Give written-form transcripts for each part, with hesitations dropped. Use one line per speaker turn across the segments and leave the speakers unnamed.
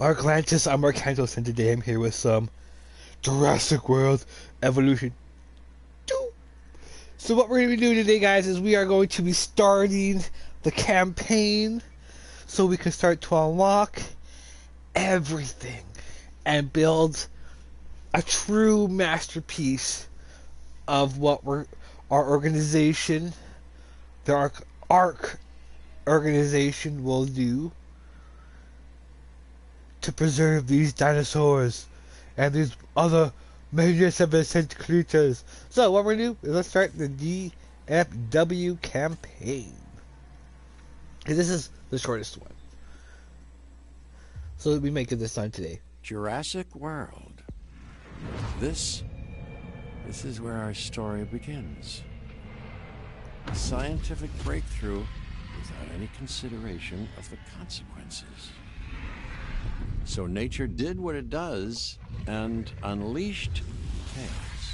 Arkantos, I'm Arkantos, and today I'm here with some Jurassic World Evolution 2. So what we're going to be doing today, guys, is we are going to be starting the campaign so we can start to unlock everything and build a true masterpiece of what our organization, the Ark organization, will do to preserve these dinosaurs and these other magnificent creatures. So what we're gonna do is let's start the DFW campaign. And this is the shortest one, so we make it this time today.
Jurassic World. This is where our story begins. A scientific breakthrough without any consideration of the consequences. So nature did what it does and unleashed chaos.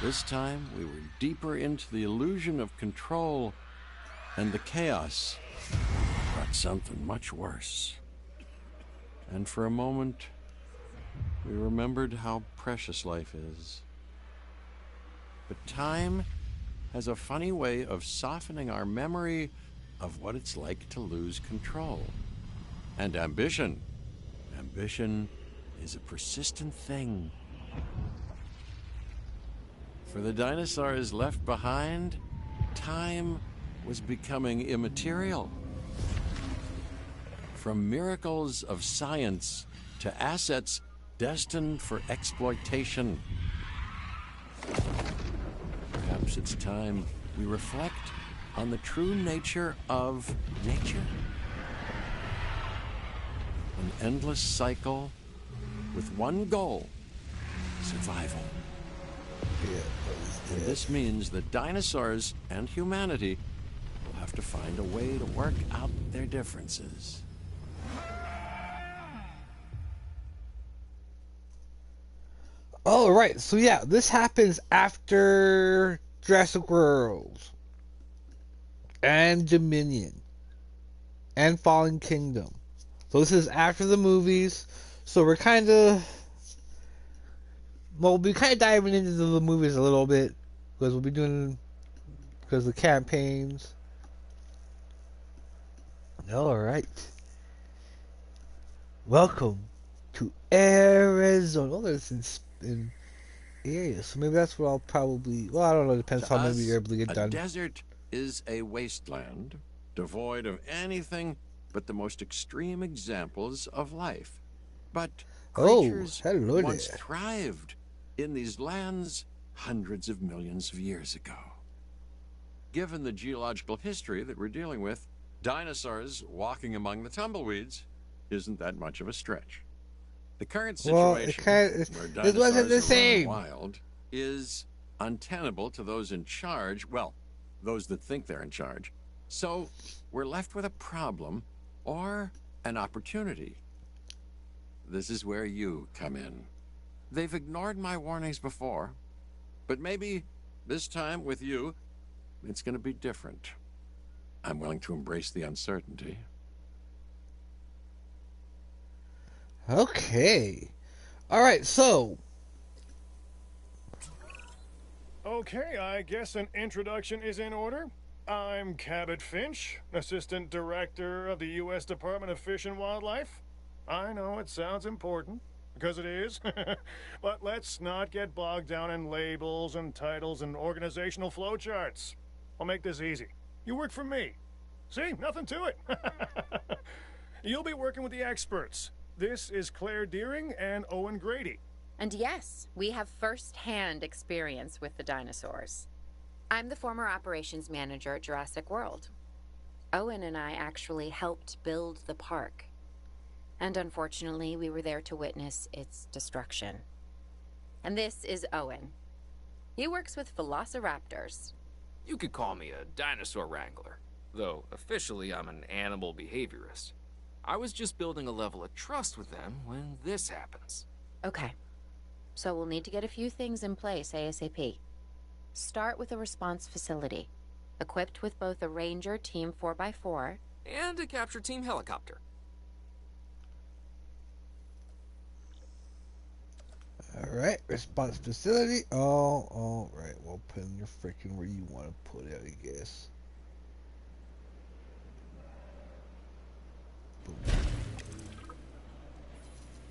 This time we were deeper into the illusion of control, and the chaos brought something much worse. And for a moment, we remembered how precious life is. But time has a funny way of softening our memory of what it's like to lose control. And ambition. Ambition is a persistent thing. For the dinosaurs left behind, time was becoming immaterial. From miracles of science to assets destined for exploitation. Perhaps it's time we reflect on the true nature of nature. An endless cycle with one goal: survival. And this means that dinosaurs and humanity will have to find a way to work out their differences.
Alright, so yeah, this happens after Jurassic World and Dominion and Fallen Kingdom. So this is after the movies. So we're kind of, well, we'll be kind of diving into the movies a little bit because we'll be doing, because the campaigns. Alright. Welcome to Arizona. Oh, there's in areas. So maybe that's what I'll probably, well, I don't know. It depends how maybe you're able to get done.
A desert is a wasteland devoid of anything but the most extreme examples of life. But creatures once thrived in these lands hundreds of millions of years ago. Given the geological history that we're dealing with, dinosaurs walking among the tumbleweeds isn't that much of a stretch. The current situation, where dinosaurs are wild, is untenable to those in charge, well, those that think they're in charge. So we're left with a problem or an opportunity. This is where you come in. They've ignored my warnings before, but maybe this time with you, it's going to be different. I'm willing to embrace the uncertainty.
Okay. Alright, so.
Okay, I guess an introduction is in order. I'm Cabot Finch, Assistant Director of the U.S. Department of Fish and Wildlife. I know it sounds important, because it is, but let's not get bogged down in labels and titles and organizational flowcharts. I'll make this easy. You work for me. See, nothing to it. You'll be working with the experts. This is Claire Deering and Owen Grady.
And yes, we have first-hand experience with the dinosaurs. I'm the former operations manager at Jurassic World. Owen and I actually helped build the park. And unfortunately, we were there to witness its destruction. And this is Owen. He works with velociraptors.
You could call me a dinosaur wrangler, though officially I'm an animal behaviorist. I was just building a level of trust with them when this happens.
Okay. So we'll need to get a few things in place ASAP. Start with a response facility, equipped with both a Ranger Team 4x4
and a capture team helicopter.
Response facility. Oh, all right. Well, put in your freaking where you want to put it, I guess.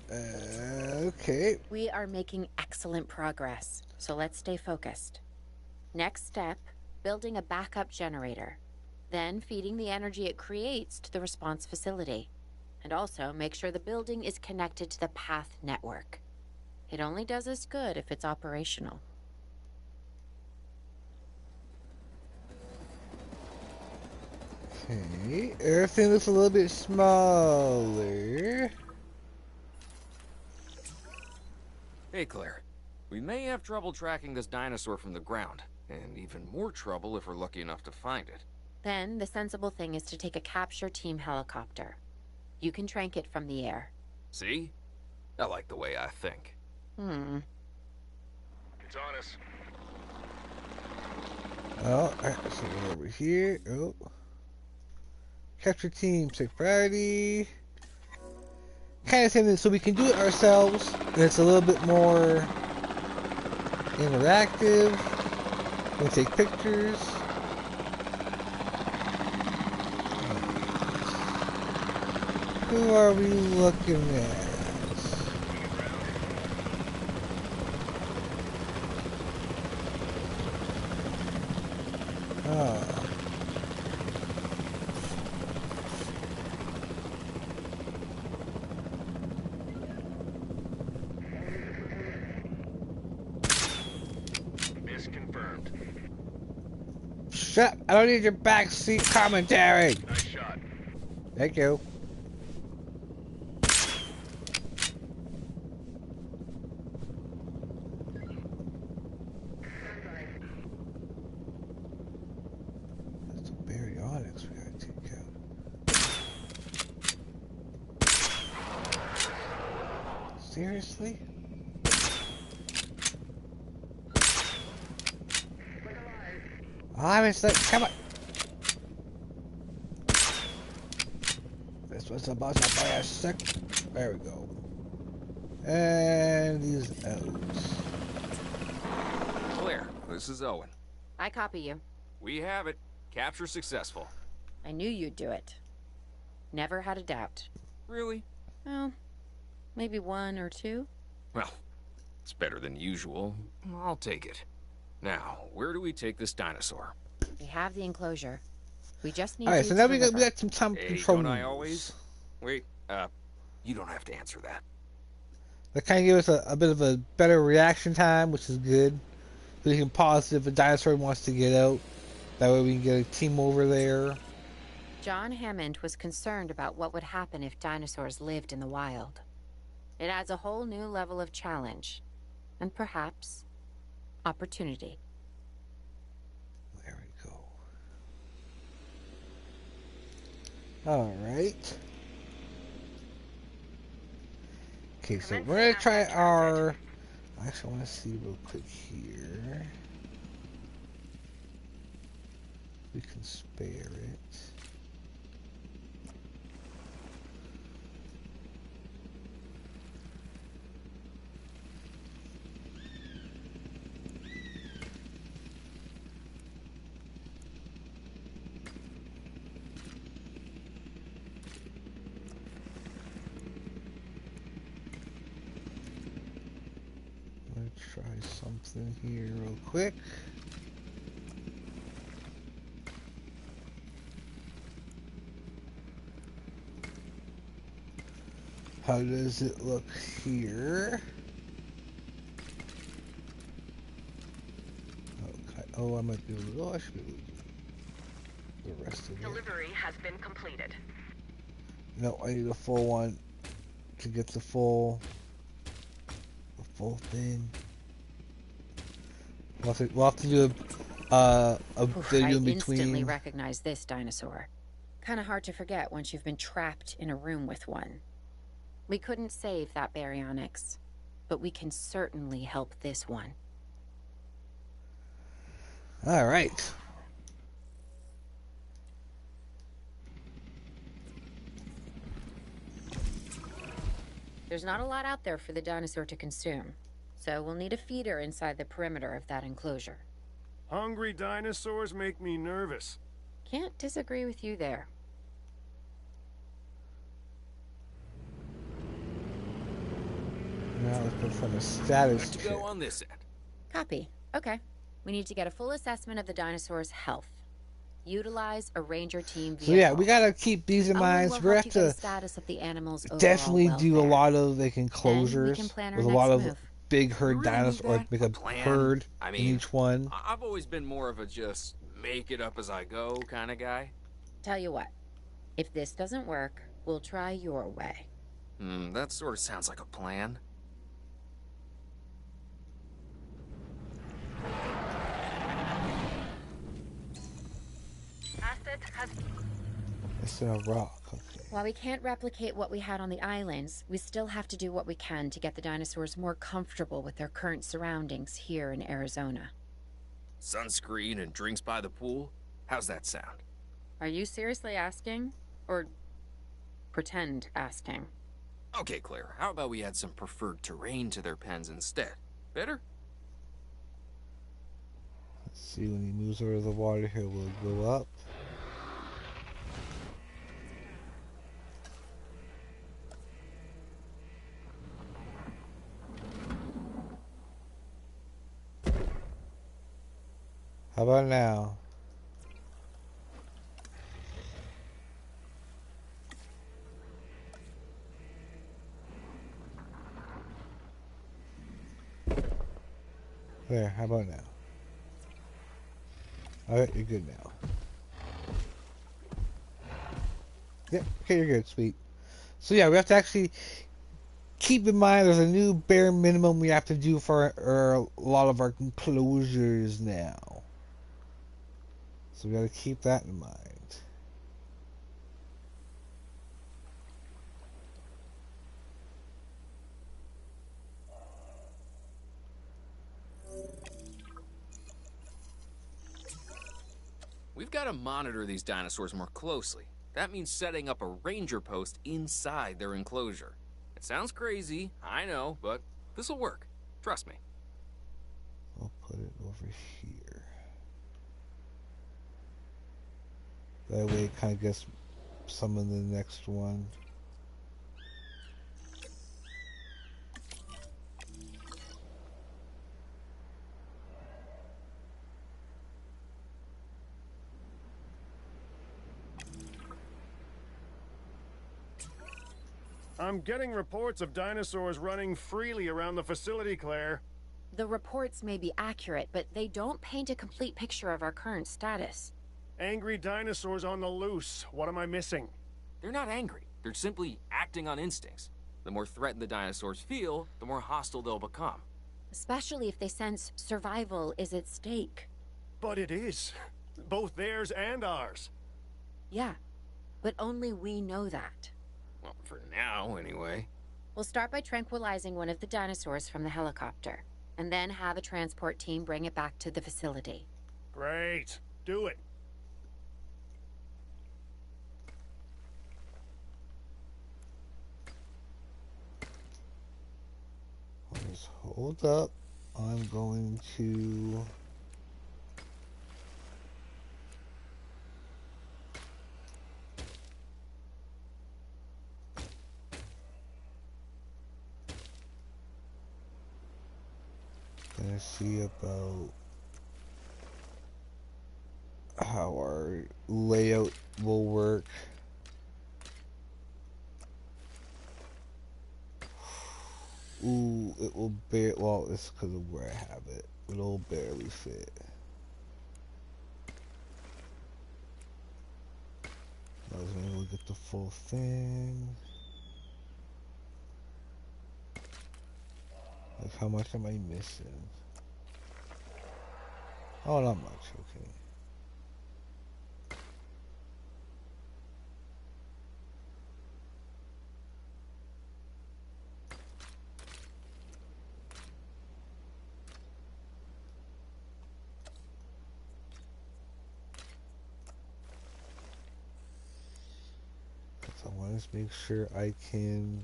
Okay.
We are making excellent progress, so let's stay focused. Next step, building a backup generator. Then feeding the energy it creates to the response facility. And also make sure the building is connected to the path network. It only does us good if it's operational.
Okay. Everything looks a little bit smaller.
Hey, Claire. We may have trouble tracking this dinosaur from the ground, and even more trouble if we're lucky enough to find it.
Then, the sensible thing is to take a capture team helicopter. You can trank it from the air.
See? I like the way I think.
It's on us.
Oh, alright, so we're over here. Oh. Capture team, take priority. Kind of saying so we can do it ourselves, and it's a little bit more interactive. We take pictures. Who are we looking at?
Misconfirmed.
Shut up! I don't need your backseat commentary!
Nice shot.
Thank you. That's a baryonyx we gotta take out. Seriously? I'm just like, come on! This was about to buy a sec. There we go. And these O's.
Claire, this is Owen.
I copy you.
We have it. Capture successful.
I knew you'd do it. Never had a doubt.
Really?
Well, maybe one or two.
Well, it's better than usual. I'll take it. Now, where do we take this dinosaur?
We have the enclosure. We just need
Alright,
you
so
to
now we
deliver.
got some time
Hey,
control.
don't I always? Wait, you don't have to answer that.
That kind of gives us a bit of a better reaction time, which is good. So we can pause if a dinosaur wants to get out. That way we can get a team over there.
John Hammond was concerned about what would happen if dinosaurs lived in the wild. It adds a whole new level of challenge. And perhaps opportunity.
There we go. Alright. Okay, so we're gonna try our... Actually, I want to see real quick here. We can spare it. Try something here real quick. How does it look here? Okay. Oh, I might be able to. Oh, I should be able to do the rest of it.
Delivery has been completed.
No, I need a full one to get the full thing. We'll have to do a video in between.
I instantly recognize this dinosaur. Kind of hard to forget once you've been trapped in a room with one. We couldn't save that baryonyx, but we can certainly help this one.
All right.
There's not a lot out there for the dinosaur to consume. So we'll need a feeder inside the perimeter of that enclosure.
Hungry dinosaurs make me nervous.
Can't disagree with you there.
Now let's go from a status
Good to
check.
go on this end.
Copy. Okay. We need to get a full assessment of the dinosaur's health. Utilize a ranger team vehicle.
So yeah, we gotta keep these in mind. So we have to
status of the animal's
definitely
overall
do a
welfare.
lot of like
Then we
enclosures
can plan our
with a
next
lot of
move.
big
We
herd
really need
dinosaurs,
that?
make
A
a
plan?
herd
I
in
mean,
each one.
I've always been more of a just make it up as I go kind of guy.
Tell you what, if this doesn't work, we'll try your way.
That sort of sounds like a plan.
It's in a rock. Okay.
While we can't replicate what we had on the islands, we still have to do what we can to get the dinosaurs more comfortable with their current surroundings here in Arizona.
Sunscreen and drinks by the pool? How's that sound?
Are you seriously asking? Or pretend asking?
Okay, Claire, how about we add some preferred terrain to their pens instead? Better?
Let's see, when he moves over the water here, we'll go up. How about now? There, how about now? Alright, you're good now. Yep, okay, you're good, sweet. So yeah, we have to actually keep in mind there's a new bare minimum we have to do for a lot of our enclosures now. So we gotta keep that in mind.
We've got to monitor these dinosaurs more closely. That means setting up a ranger post inside their enclosure. It sounds crazy, I know, but this'll work. Trust me.
I'll put it over here. That way it kind of gets some in the next one.
I'm getting reports of dinosaurs running freely around the facility, Claire.
The reports may be accurate, but they don't paint a complete picture of our current status.
Angry dinosaurs on the loose. What am I missing?
They're not angry. They're simply acting on instincts. The more threatened the dinosaurs feel, the more hostile they'll become.
Especially if they sense survival is at stake.
But it is. Both theirs and ours.
Yeah, but only we know that.
Well, for now, anyway.
We'll start by tranquilizing one of the dinosaurs from the helicopter, and then have a transport team bring it back to the facility.
Great. Do it.
Just hold up. I'm going to... Gonna see about how our layout will work. Ooh, it will barely, well, it's because of where I have it. It'll barely fit. I was gonna look at the full thing. Like, how much am I missing? Oh, not much, okay. So I want to make sure I can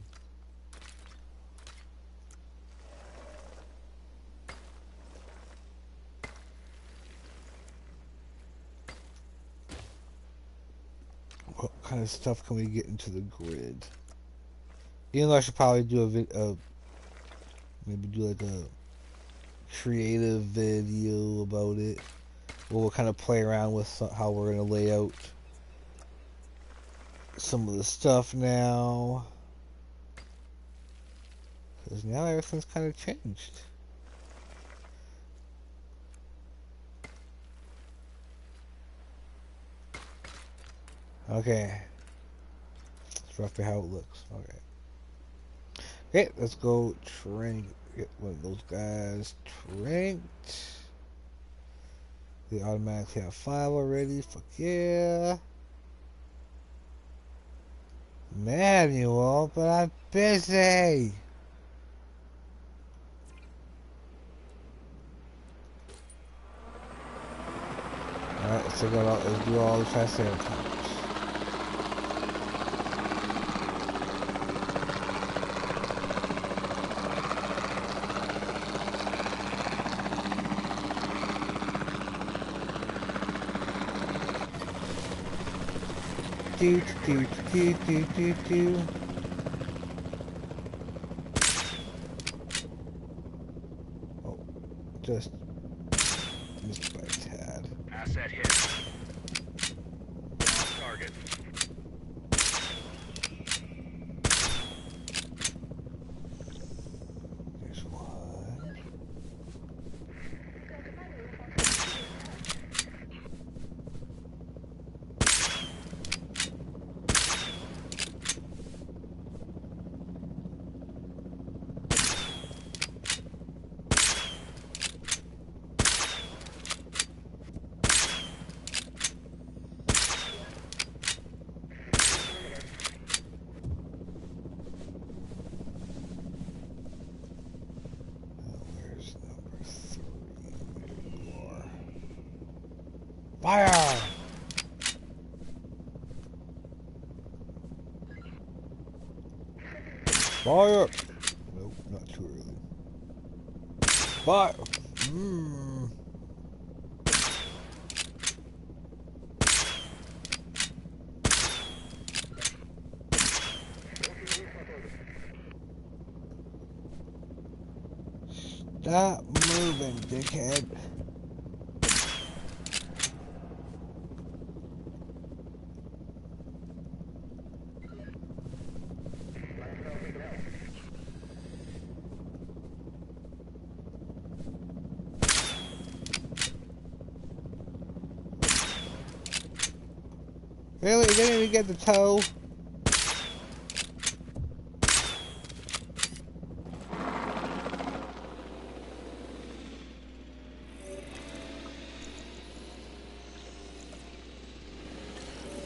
what kind of stuff can we get into the grid? Even though I should probably do maybe do like a creative video about it. We'll kind of play around with how we're going to lay out some of the stuff now. Because now everything's kind of changed. Okay. That's roughly how it looks. Okay. Okay, let's go get one of those guys tranked. They automatically have 5 already. Fuck yeah. Manual, but I'm busy. Alright, let's let's do all the fast air times. Do. Oh, just missed by a tad.
Asset hit. Off target.
There's one. Fire! Fire! Nope, not too early. Fire! Stop moving, dickhead. Really? You didn't even get the toe?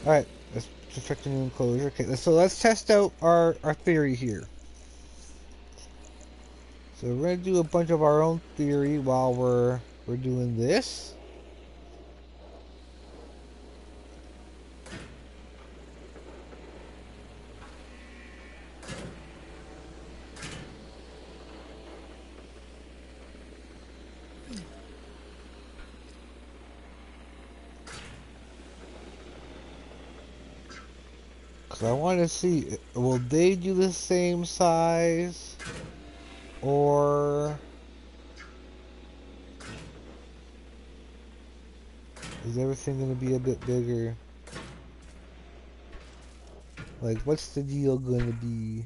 Alright, let's check the new enclosure. Okay, so let's test out our theory here. So we're going to do a bunch of our own theory while we're doing this. Because I want to see, will they do the same size? Or is everything going to be a bit bigger? Like, what's the deal going to be?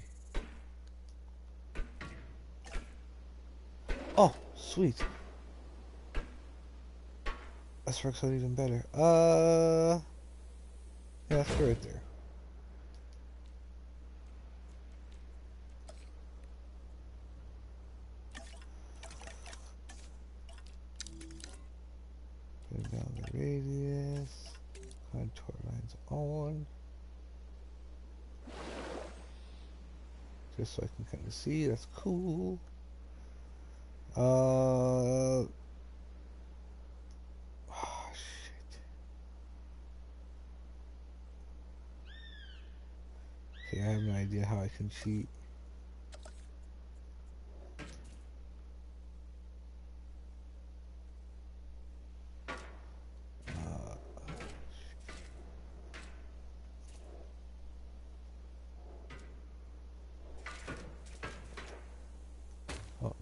Oh, sweet. This works out even better. Yeah, let's go right there. Put down the radius. Contour lines on. Just so I can kind of see. That's cool. Oh, shit. Okay, I have no idea how I can cheat.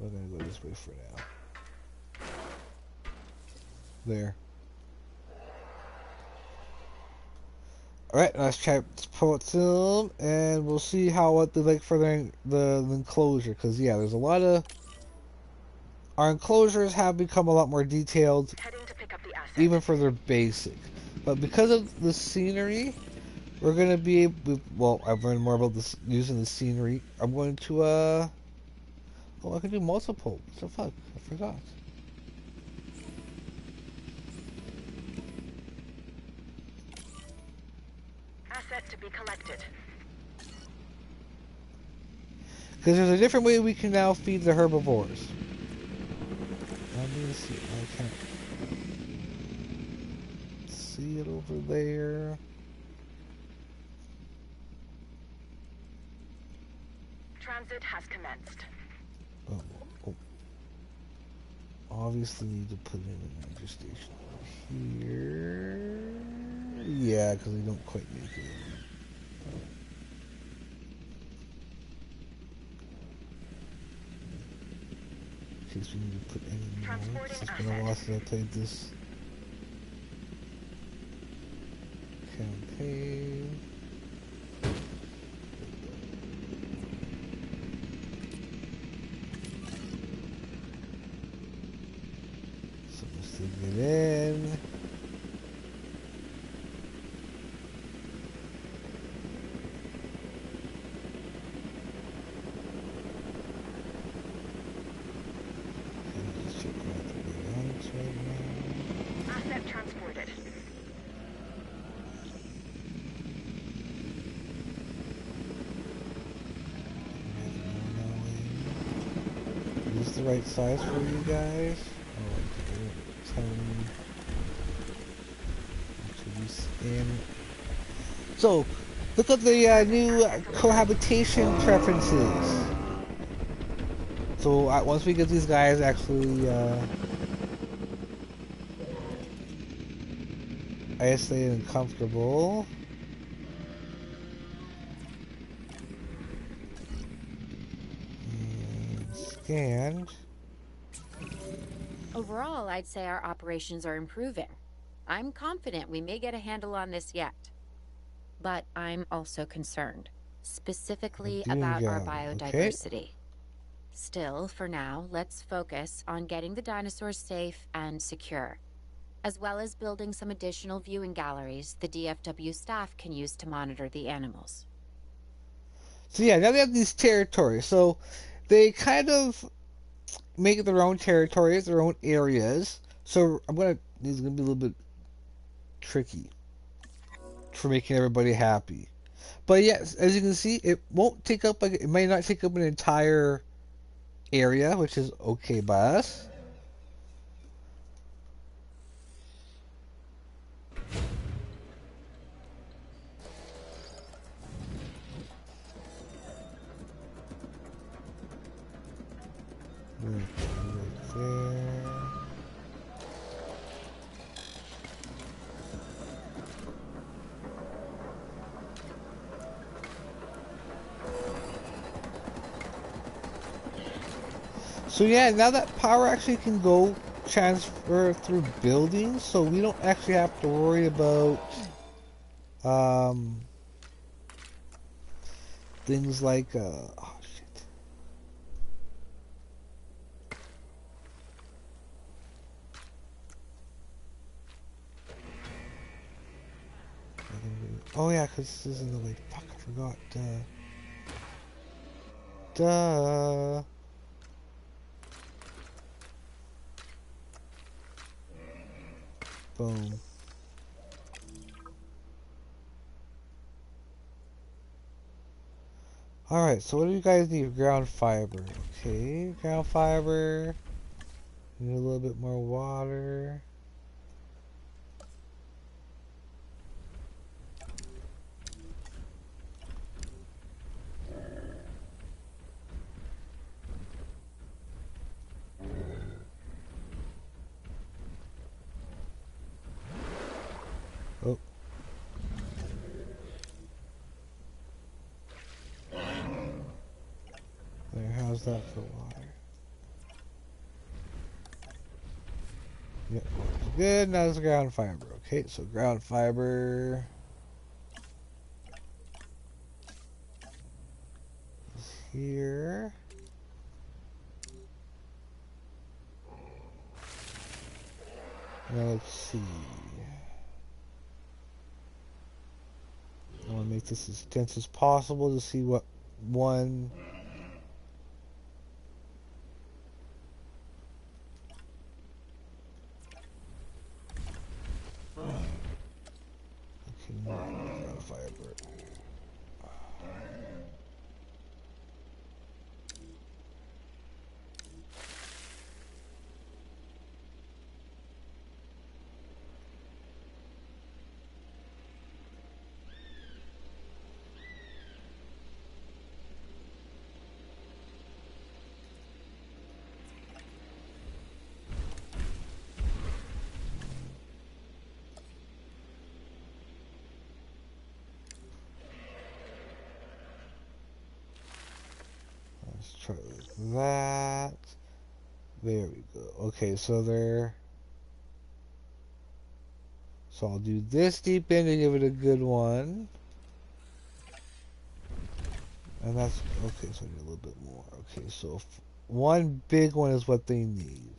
We're gonna go this way for now. There. Alright, let's try to put some, and we'll see how what they like for the enclosure. Because, yeah, there's a lot of... Our enclosures have become a lot more detailed, even for their basic. But because of the scenery, we're going to be able... Well, I've learned more about this using the scenery. I'm going to, Oh, I can do multiple. What the fuck? I forgot.
To be collected.
Because there's a different way we can now feed the herbivores. Let me see. I can't see it over there.
Transit has commenced.
Oh. Obviously need to put in a major station here. Yeah, because we don't quite make it. In case we need to put any more. It's been a while since I played this campaign. So let's get in.
Asset transported.
Is this the right size for you guys? Oh, tell me. So, look at the new cohabitation preferences. So once we get these guys actually isolated and comfortable. And scanned.
Overall, I'd say our operations are improving. I'm confident we may get a handle on this yet. But I'm also concerned, specifically about our biodiversity. Okay. Still, for now, let's focus on getting the dinosaurs safe and secure, as well as building some additional viewing galleries the DFW staff can use to monitor the animals.
So yeah, now they have these territories. So they kind of make their own territories, their own areas. So these are gonna be a little bit tricky for making everybody happy. But yes, as you can see, it won't take up it might not take up an entire area, which is okay by us. Right there. So yeah, now that power actually can go transfer through buildings, so we don't actually have to worry about things like oh shit. Oh yeah, because this isn't the way. Fuck, I forgot. Duh. Boom. Alright, so what do you guys need? Ground fiber. Okay, ground fiber. Need a little bit more water. Oh. There, how's that for water? Yep, good. Now it's ground fiber. Okay, so ground fiber is here. Now let's see. I want to make this as dense as possible to see what one. Okay, no, ground fiber. Let's try that. There we go. Okay, so there. So I'll do this deep in to give it a good one. And that's okay, so I need a little bit more. Okay, so one big one is what they need.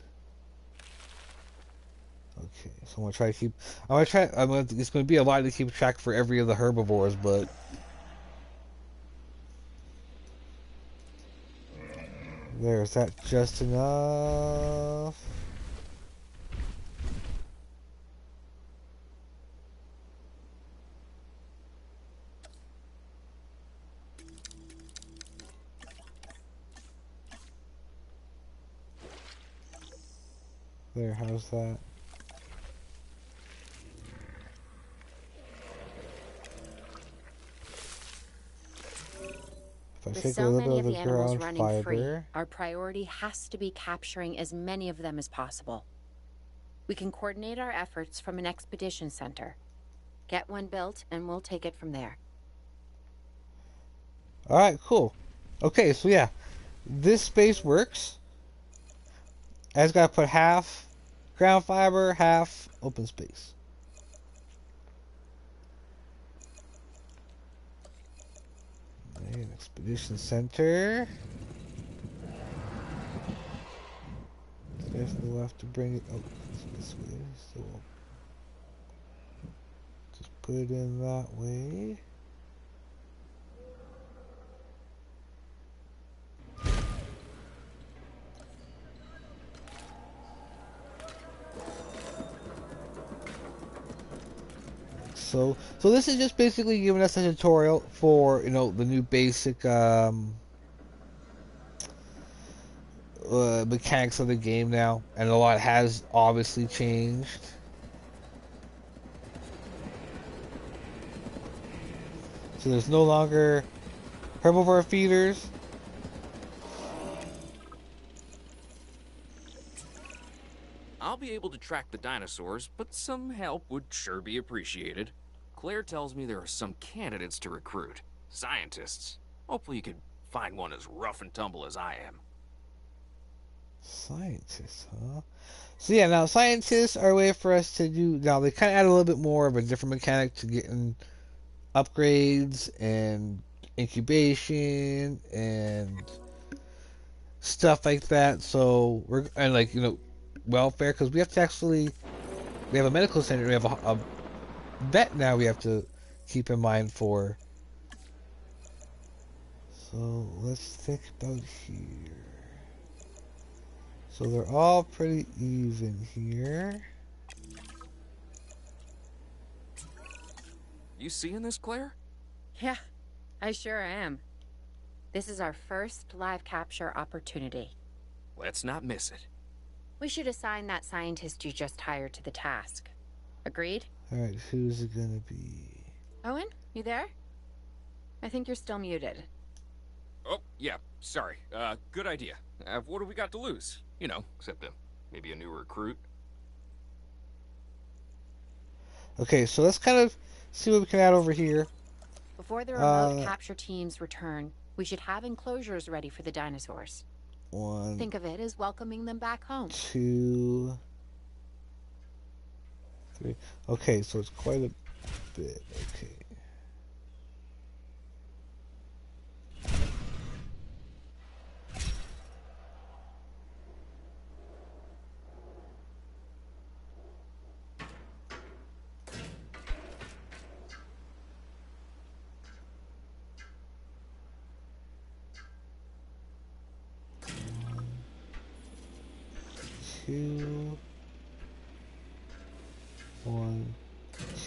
Okay, so I'm gonna try to keep. It's gonna be a lot to keep track for every of the herbivores, but there's that just enough. There, how's that? If I
With
take a
so
little
many
bit
of
of
the
the
animals
ground
running free,
fiber.
our priority has to be capturing as many of them as possible. We can coordinate our efforts from an expedition center. Get one built, and we'll take it from there.
Alright, cool. Okay, so yeah. This space works. I just gotta put half ground fiber, half open space. Okay, expedition center. Definitely will have to bring it. Oh, this way. So just put it in that way. So this is just basically giving us a tutorial for, the new basic mechanics of the game now, and a lot has obviously changed. So there's no longer herbivore feeders.
I'll be able to track the dinosaurs, but some help would sure be appreciated. Claire tells me there are some candidates to recruit. Scientists. Hopefully you can find one as rough and tumble as I am.
Scientists, huh? So yeah, now scientists are a way for us to do. Now they kind of add a little bit more of a different mechanic to getting upgrades and incubation and stuff like that. So we're and welfare, because we have to we have a medical center, we have a vet now we have to keep in mind for. So let's think about here. So they're all pretty even here.
You seeing this, Claire?
Yeah, I sure am. This is our first live capture opportunity.
Let's not miss it.
We should assign that scientist you just hired to the task. Agreed?
Alright, who's it gonna be?
Owen, you there? I think you're still muted.
Oh, yeah, sorry. Good idea. What do we got to lose? Except maybe a new recruit.
Okay, so let's kind of see what we can add over here.
Before the remote capture teams return, we should have enclosures ready for the dinosaurs.
One.
Think of it as welcoming them back home.
2. 3. Okay, so it's quite a bit. Okay. Two, 1,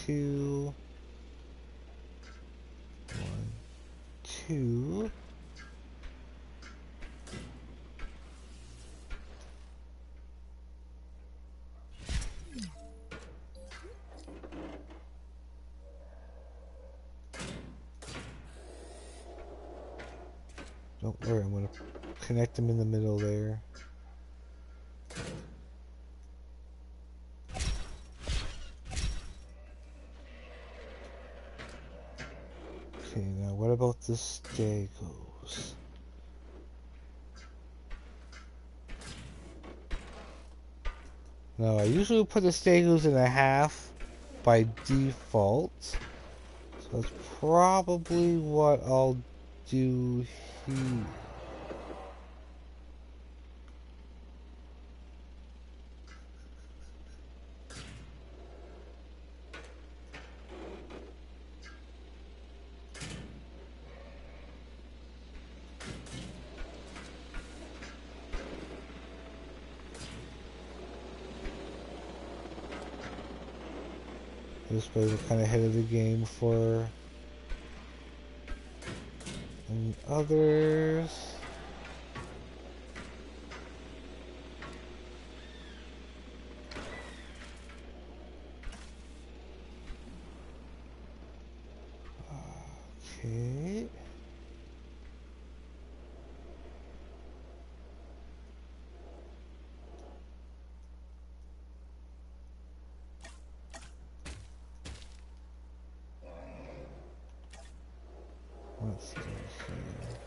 2, 1, 2. Don't worry, I'm going to connect them in the middle there. Okay, now what about the stegos? Now, I usually put the stegos in a half by default. So that's probably what I'll do here. This way we're kind of ahead of the game for any others. Okay. Let's do here.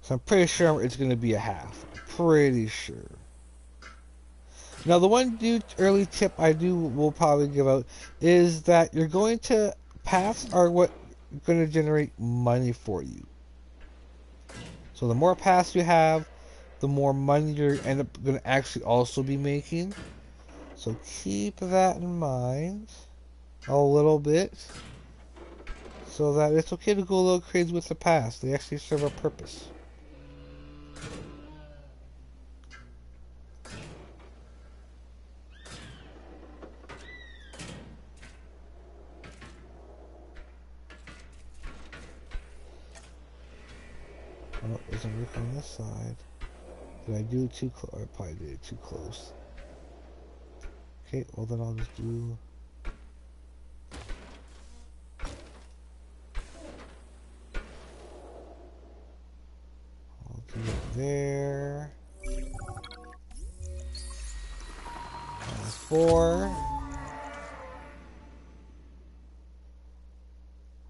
So I'm pretty sure it's going to be a half. I'm pretty sure. Now the one early tip I will probably give out is that you're going to paths are what going to generate money for you. So the more paths you have, the more money you're going to actually also be making. So keep that in mind a little bit, so that it's okay to go a little crazy with the paths. They actually serve a purpose. Oh, it doesn't work on this side. Did I do it too close? I probably did it too close. Okay, well then I'll just do... I'll do it there. 4.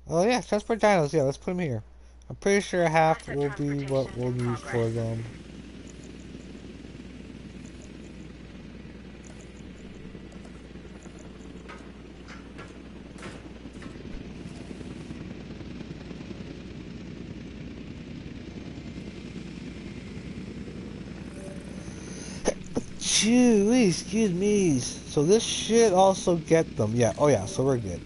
Oh yeah, transport dinos. Yeah, let's put them here. I'm pretty sure a half will be what we'll use for them. Chewie, excuse me. So this should also get them. Yeah, oh yeah, so we're good.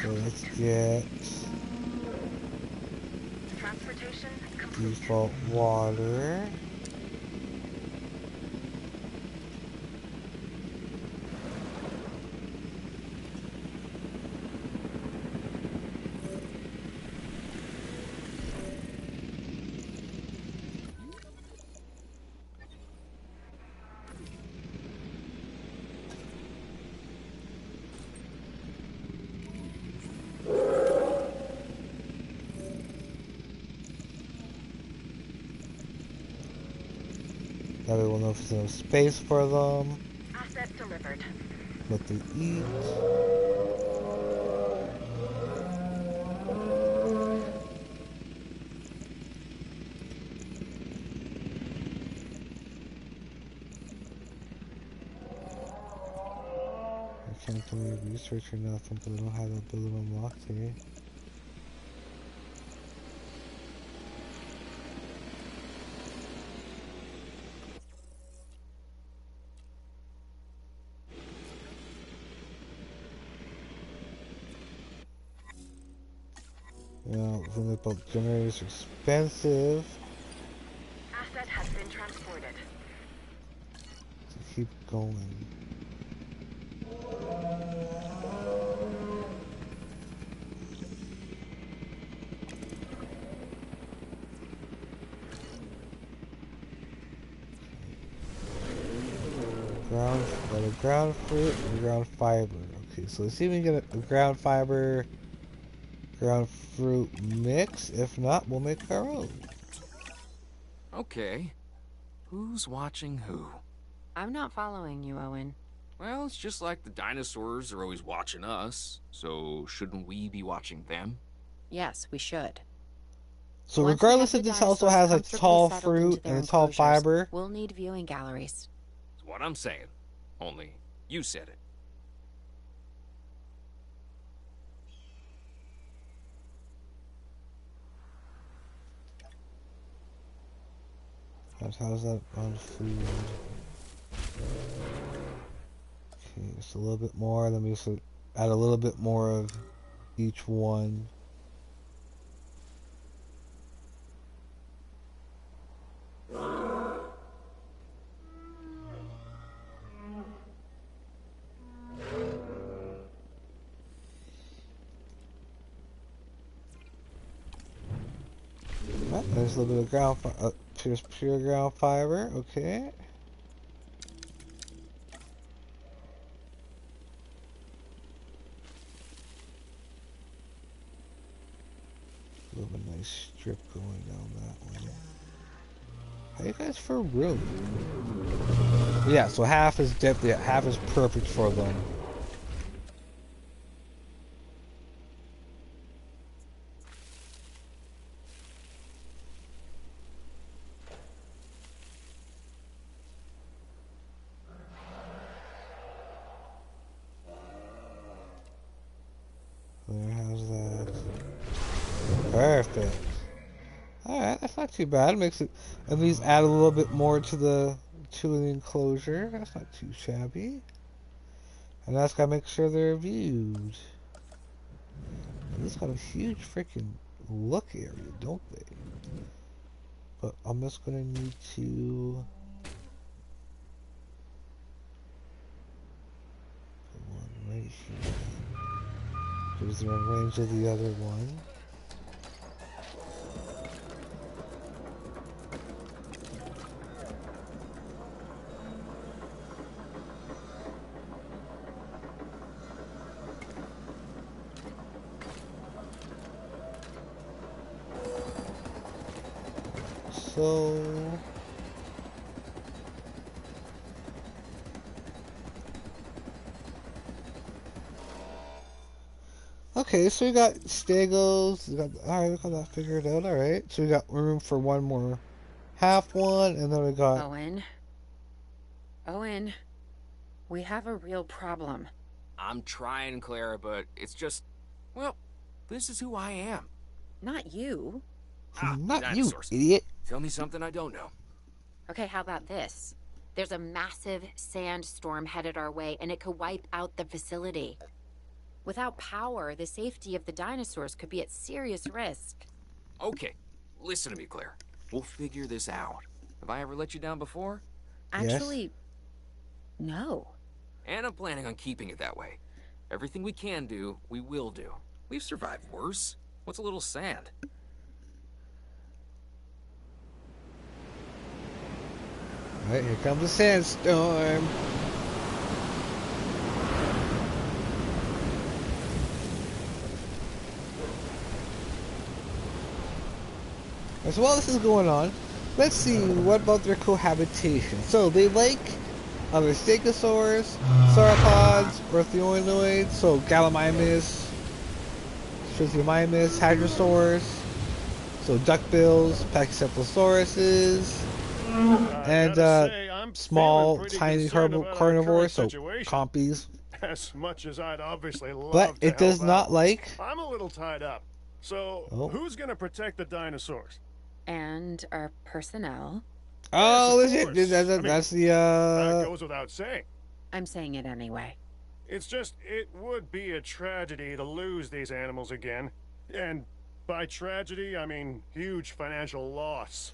So let's get default water. That way we'll know if there's enough space for them.
Asset delivered.
What they eat. can't tell me research or nothing, but I don't have that building unlocked here. Yeah, the thing about generators are expensive.
Asset has been transported.
So keep going. Ground fruit and ground fiber. Okay, so let's see if we can get a ground fiber, ground fruit mix. If not, we'll make our own.
Okay. Who's watching who?
I'm not following you, Owen.
Well, it's just like the dinosaurs are always watching us, so shouldn't we be watching them?
Yes, we should.
So
Once
regardless
we
if
have
this
the
also
dinosaurs
has like
comfortably
tall
settled into
fruit
their
and tall
enclosures,
fiber.
we'll need viewing galleries.
That's what I'm saying. Only, you said it.
How's that on food? Okay, just a little bit more. Let me just add a little bit more of each one. There's a little bit of ground, pure ground fiber. Okay. A little bit nice strip going down that way. How you guys for room? Yeah, so half is depth. Yeah, half is perfect for them. How's that? Perfect. Alright, that's not too bad. Makes it at least add a little bit more to the enclosure. That's not too shabby. And that's gotta make sure they're viewed. And these got a huge freaking look area, don't they? But I'm just gonna need to put one right here. There's the range of the other one. So okay, so we got Stegos. Alright, we got that figured out. Alright, so we got room for one more half one, and then we got...
Owen, we have a real problem.
I'm trying, Clara, but it's just... Well, this is who I am.
Not you.
Not
dinosaurs.
you, idiot.
Tell me something I don't know.
Okay, how about this? There's a massive sandstorm headed our way, and it could wipe out the facility. Without power, the safety of the dinosaurs could be at serious risk.
Okay, listen to me, Claire. We'll figure this out. Have I ever let you down before?
Actually, no.
And I'm planning on keeping it that way. Everything we can do, we will do. We've survived worse. What's a little sand?
Alright, here comes the sandstorm. As while this is going on, let's see what about their cohabitation. So they like other stegosaurs, sauropods, orthionoids, so Gallimimus, Struthiomimus, Hadrosaurs, so duckbills, Pachycephalosauruses, and small, tiny carnivores, so compies.
As much as I'd obviously love
But
to
it does
help
not
out,
like...
I'm a little tied up. So, who's gonna protect the dinosaurs?
And our personnel.
Oh,
Yes,
legit. That's the,
That goes without saying.
I'm saying it anyway.
It's just, it would be a tragedy to lose these animals again. And by tragedy, I mean huge financial loss.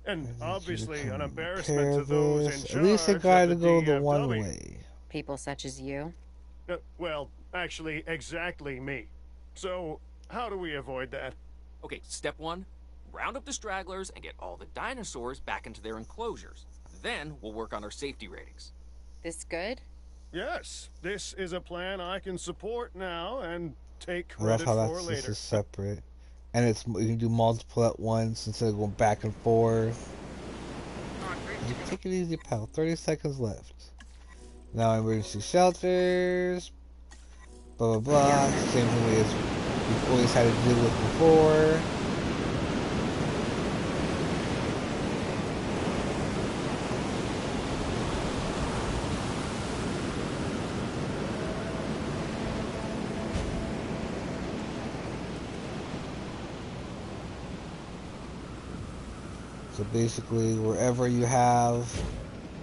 And obviously an embarrassment to those in charge.
At least it got to go the
DFW.
one way.
People such as you?
Well, actually, exactly me. So, how do we avoid that?
Okay, step 1. Round up the stragglers and get all the dinosaurs back into their enclosures. Then we'll work on our safety ratings.
This good?
Yes, this is a plan I can support now and take
I love
credit
how
for
that's
later.
this is separate. And it's you can do multiple at once instead of going back and forth. Take it easy, pal. 30 seconds left. Now emergency shelters. Blah, blah, blah. Same thing as we've always had to deal with before. So basically, wherever you have,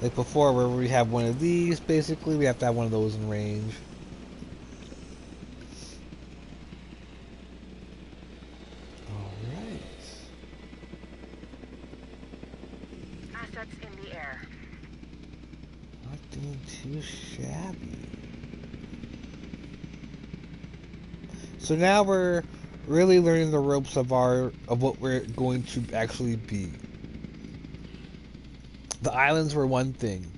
like before, wherever we have one of these, basically, we have to have one of those in range. Alright.
Assets in the air.
Not doing too shabby. So now we're really learning the ropes of what we're going to actually be. The islands were one thing.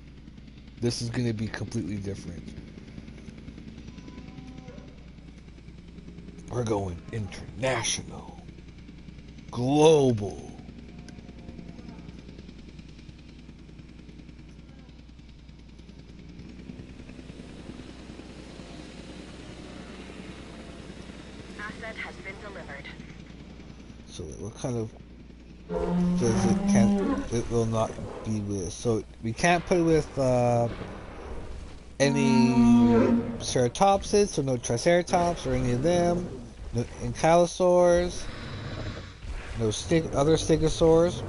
This is going to be completely different. We're going international. Global.
Asset has been delivered.
So what kind of it will not be with, so we can't put it with any ceratopsids, so no triceratops or any of them, no ankylosaurs, no other stegosaurs.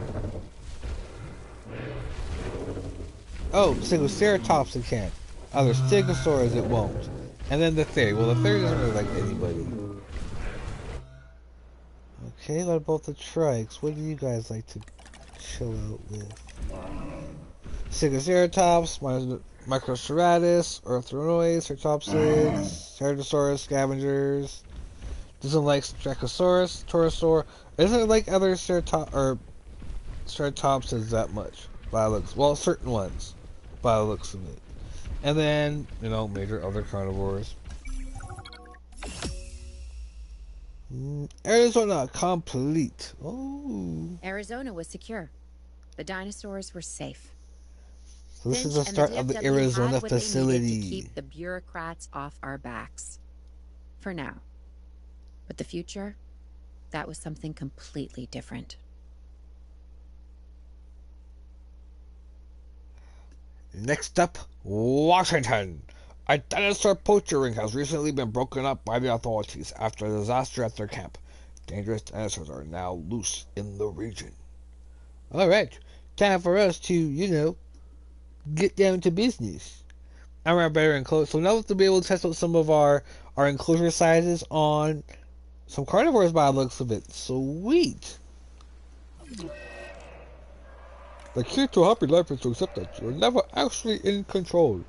Oh, stegoceratops it can. Other stegosaurs it won't. And then the theory. Well, the theory doesn't really like anybody. Okay, what about the trikes? What do you guys like to chill out with? Stegoceratops, Microceratus, Orthronoids, Ceratopsids, Ceratosaurus, Scavengers. Doesn't like Strachosaurus, Torosaur. Doesn't like other Ceratopsids that much. By the looks, well, certain ones. By the looks of it. And then, you know, major other carnivores. Arizona complete. Oh.
Arizona was secure. The dinosaurs were safe.
So this is the start of the Arizona facility.
To keep the bureaucrats off our backs. For now. But the future, that was something completely different.
Next up, Washington. A dinosaur poacher ring has recently been broken up by the authorities after a disaster at their camp. Dangerous dinosaurs are now loose in the region. Alright, time for us to, you know, get down to business. I'm our better enclosure. So now we'll be able to test out some of our enclosure sizes on some carnivores by the looks of it. Sweet! The key to a happy life is to accept that you're never actually in control.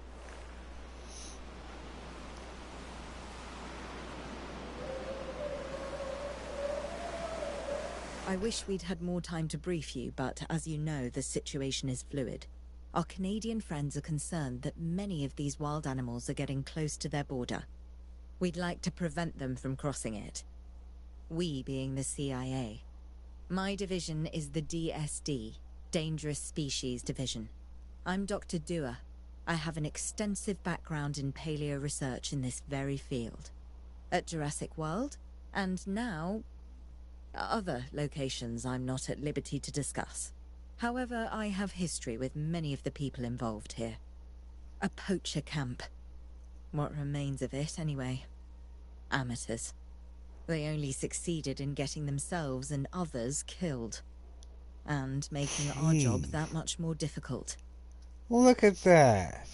I wish we'd had more time to brief you, but as you know, the situation is fluid. Our Canadian friends are concerned that many of these wild animals are getting close to their border. We'd like to prevent them from crossing it. We being the CIA. My division is the DSD, Dangerous Species Division. I'm Dr. Dua. I have an extensive background in paleo research in this very field. At Jurassic World, and now other locations I'm not at liberty to discuss. However, I have history with many of the people involved here. A poacher camp. What remains of it, anyway. Amateurs. They only succeeded in getting themselves and others killed. And making our job that much more difficult.
Look at that.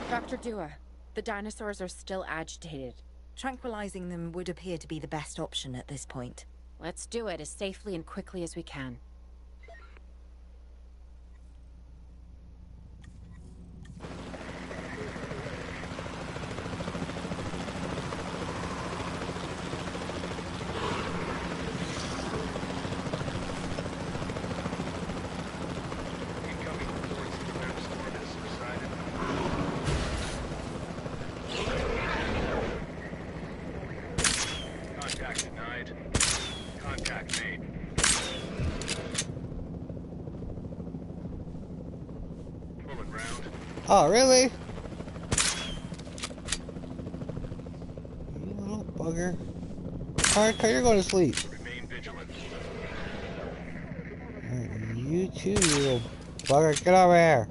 Dr. Dua, the dinosaurs are still agitated.
Tranquilizing them would appear to be the best option at this point.
Let's do it as safely and quickly as we can.
Oh, really? You little bugger. Alright, you're going to sleep.
Remain vigilant.
Alright, you too, you little bugger. Get over here.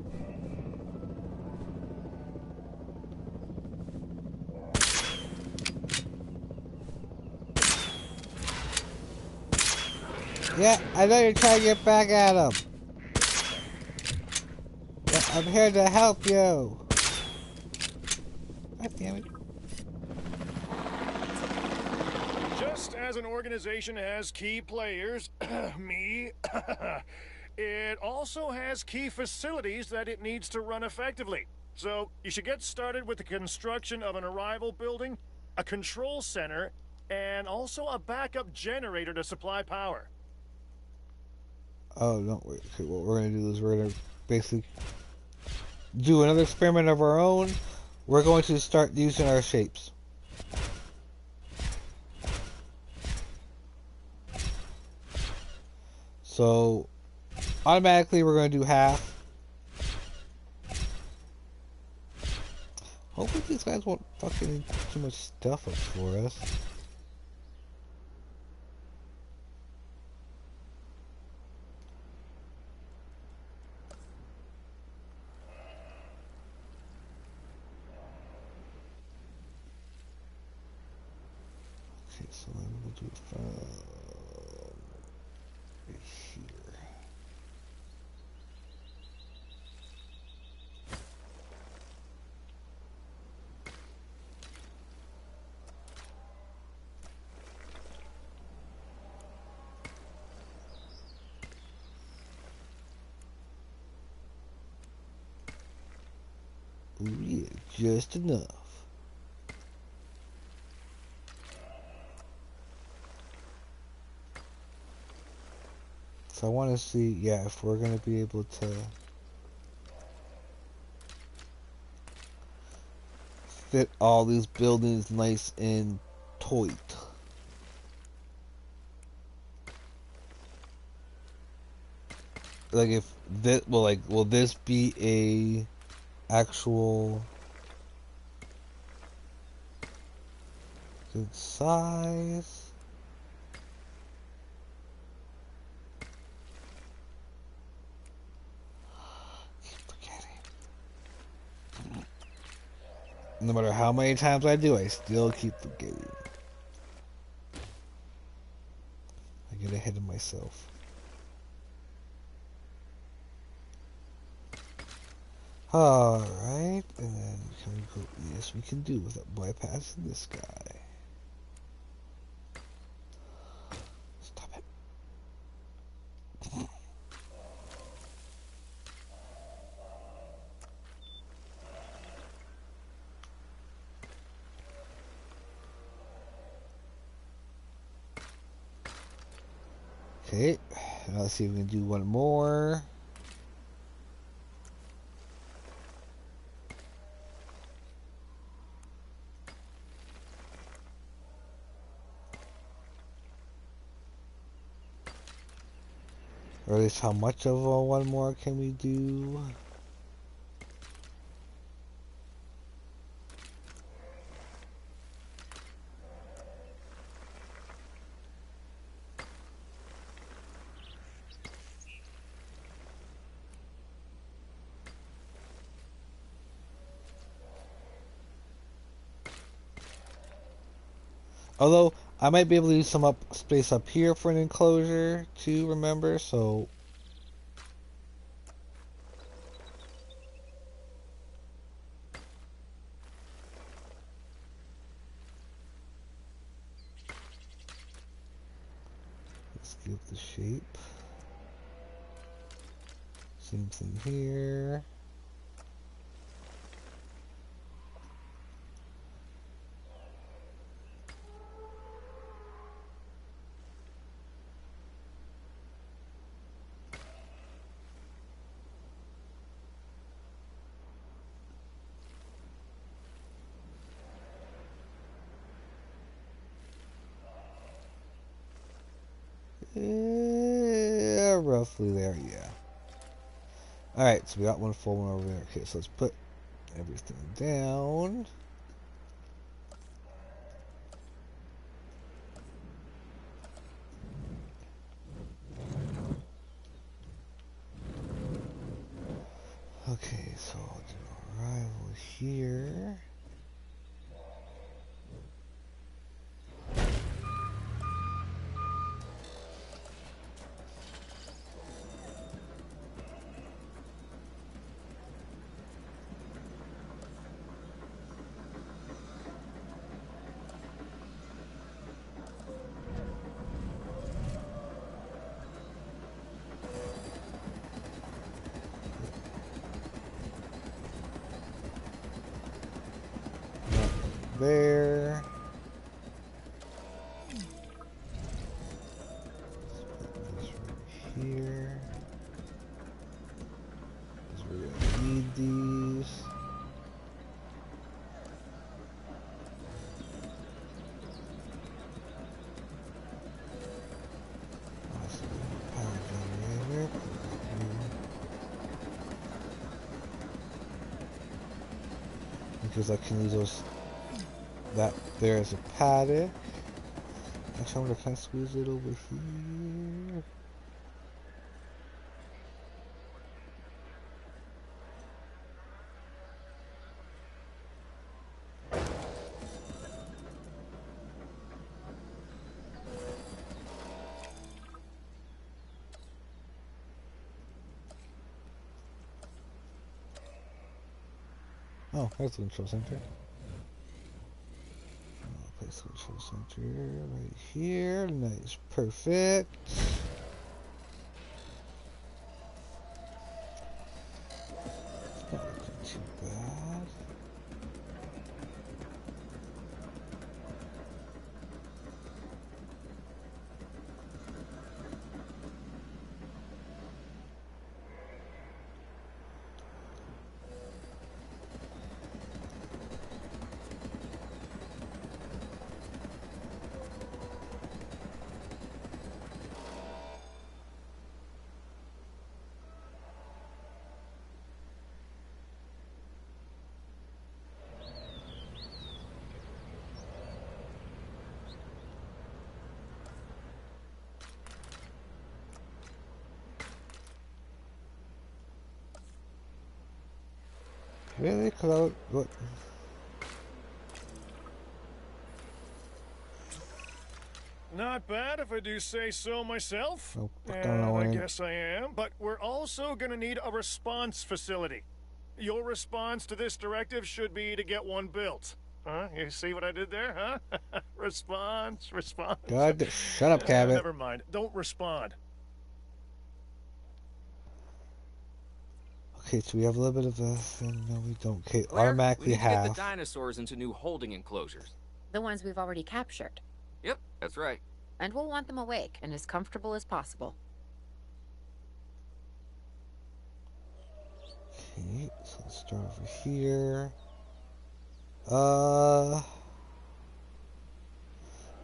Yeah, I know you're trying to get back at him. But I'm here to help you. God damn it.
Just as an organization has key players, me, it also has key facilities that it needs to run effectively. So you should get started with the construction of an arrival building, a control center, and also a backup generator to supply power.
Oh, no, wait. Okay, what we're going to do is we're going to basically do another experiment of our own. We're going to start using our shapes. So, automatically we're going to do half. Hopefully these guys won't fucking too much stuff up for us. Okay, so then we'll do it from right here. Ooh, yeah, just enough. So I want to see, yeah, if we're going to be able to fit all these buildings nice and tight. Like if this, well, like, will this be a actual good size? No matter how many times I do, I still keep forgetting. I get ahead of myself. Alright, and then can we go? Yes, we can do without bypassing this guy. Stop it. Okay, now let's see if we can do one more. Or at least how much of a one more can we do? Although, I might be able to use some space up here for an enclosure, too, remember? So... let's give the shape. Same thing here. Yeah, roughly there, yeah. Alright, so we got one full one over there. Okay, so let's put everything down. Okay, so I'll do arrival here. There. Let's put this right here. Because we're gonna need these. Awesome. Power generator. Because I can use those that there as a paddock. Actually, I wonder, can I squeeze it over here? Oh, there's the control center. I'll place the control center right here. Nice, perfect. Not looking too bad. Really? Cause what?
Not bad if I do say so myself.
Nope,
I guess I am. But we're also going to need a response facility. Your response to this directive should be to get one built. Huh? You see what I did there, huh? Response.
God, shut up, Cabot.
Never mind. Don't respond.
Okay, so we have a little bit of a thing. No, we don't. Okay,
Claire,
automatically
we need to
half.
get the dinosaurs into new holding enclosures.
The ones we've already captured.
Yep, that's right.
And we'll want them awake and as comfortable as possible.
Okay, so let's start over here.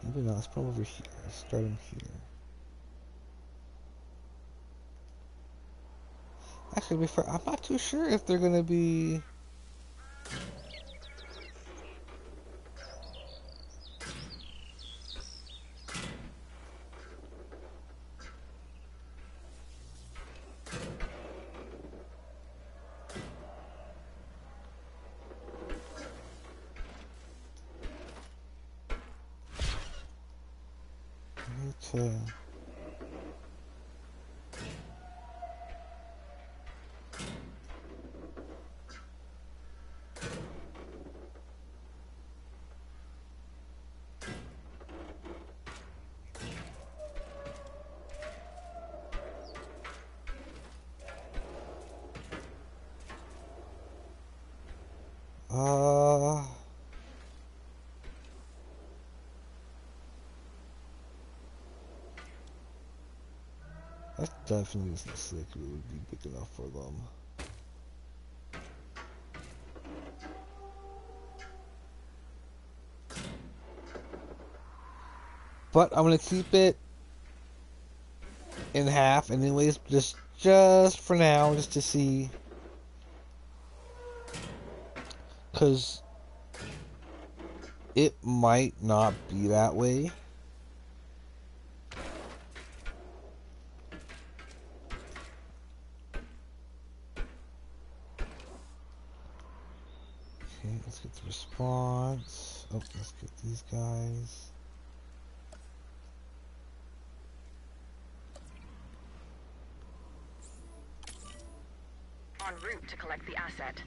Maybe not. Let's put them over here. Let's start them here. Actually, to be fair, I'm not too sure if they're gonna be. to... That definitely isn't sick. It would be big enough for them. But I'm gonna keep it in half anyways, just for now, just to see. Cause it might not be that way. Okay, let's get the response. Oh, let's get these guys.
En route to collect the asset.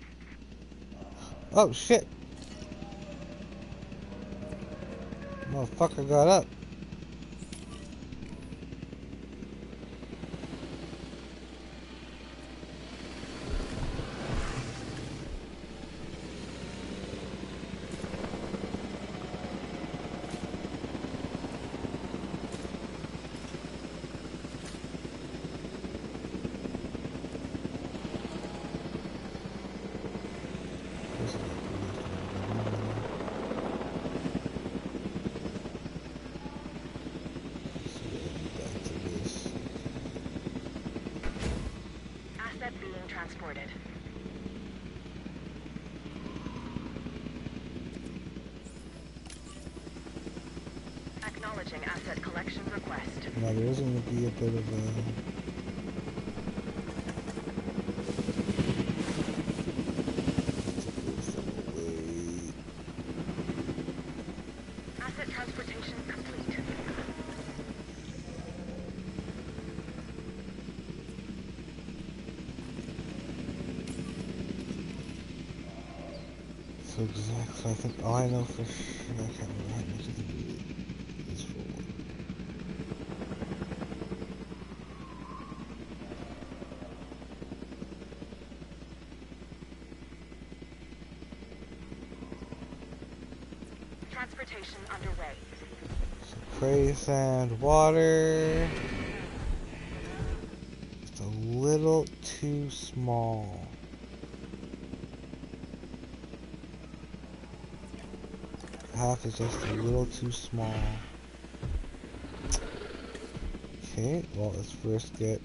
Oh shit! Motherfucker got up.
Transported. Acknowledging asset collection request.
Now there is going to be a bit of a...
Asset transportation complete.
So exactly, I think all I know for sure, I can't remember how much I think it is for.
Transportation underway.
So prey, sand, water. It's a little too small. Half is just a little too small. Okay, well, let's first get...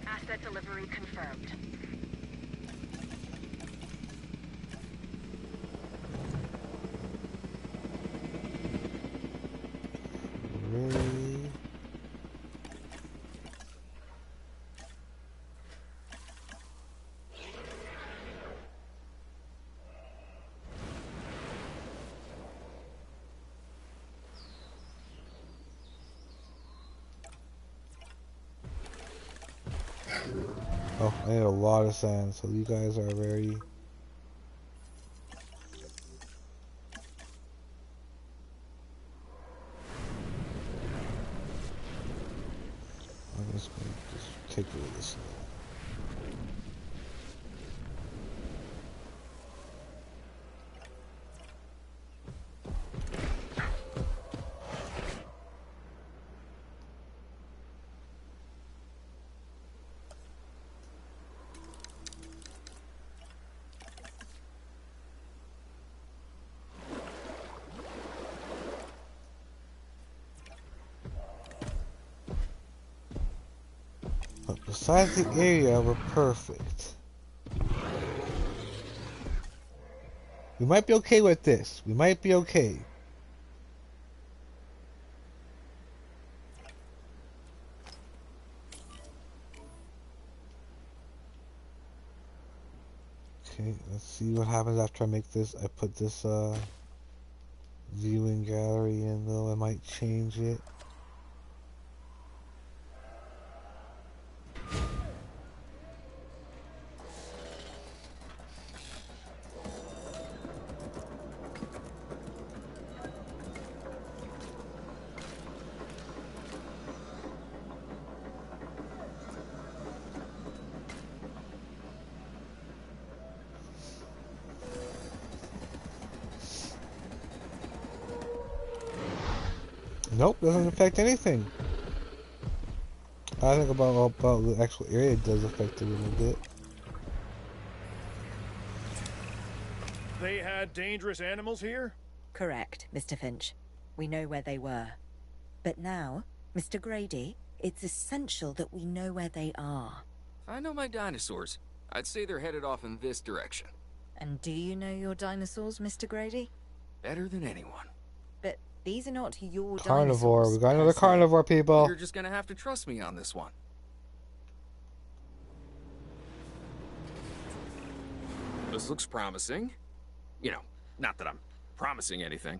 Asset delivery confirmed.
Really? Oh, I need a lot of sand, so you guys are very... I'm just going to just take away this snow. But besides the area, we're perfect. We might be okay with this. We might be okay. Okay, let's see what happens after I make this. I put this viewing gallery in, though I might change it. Nope, doesn't affect anything. I think about the actual area does affect it a little bit.
They had dangerous animals here?
Correct, Mr. Finch. We know where they were. But now, Mr. Grady, it's essential that we know where they are.
If I know my dinosaurs, I'd say they're headed off in this direction.
And do you know your dinosaurs, Mr. Grady?
Better than anyone.
But these are not your
Carnivore.
dinosaurs.
We got another carnivore, people.
You're just gonna have to trust me on this one. This looks promising. You know, not that I'm promising anything.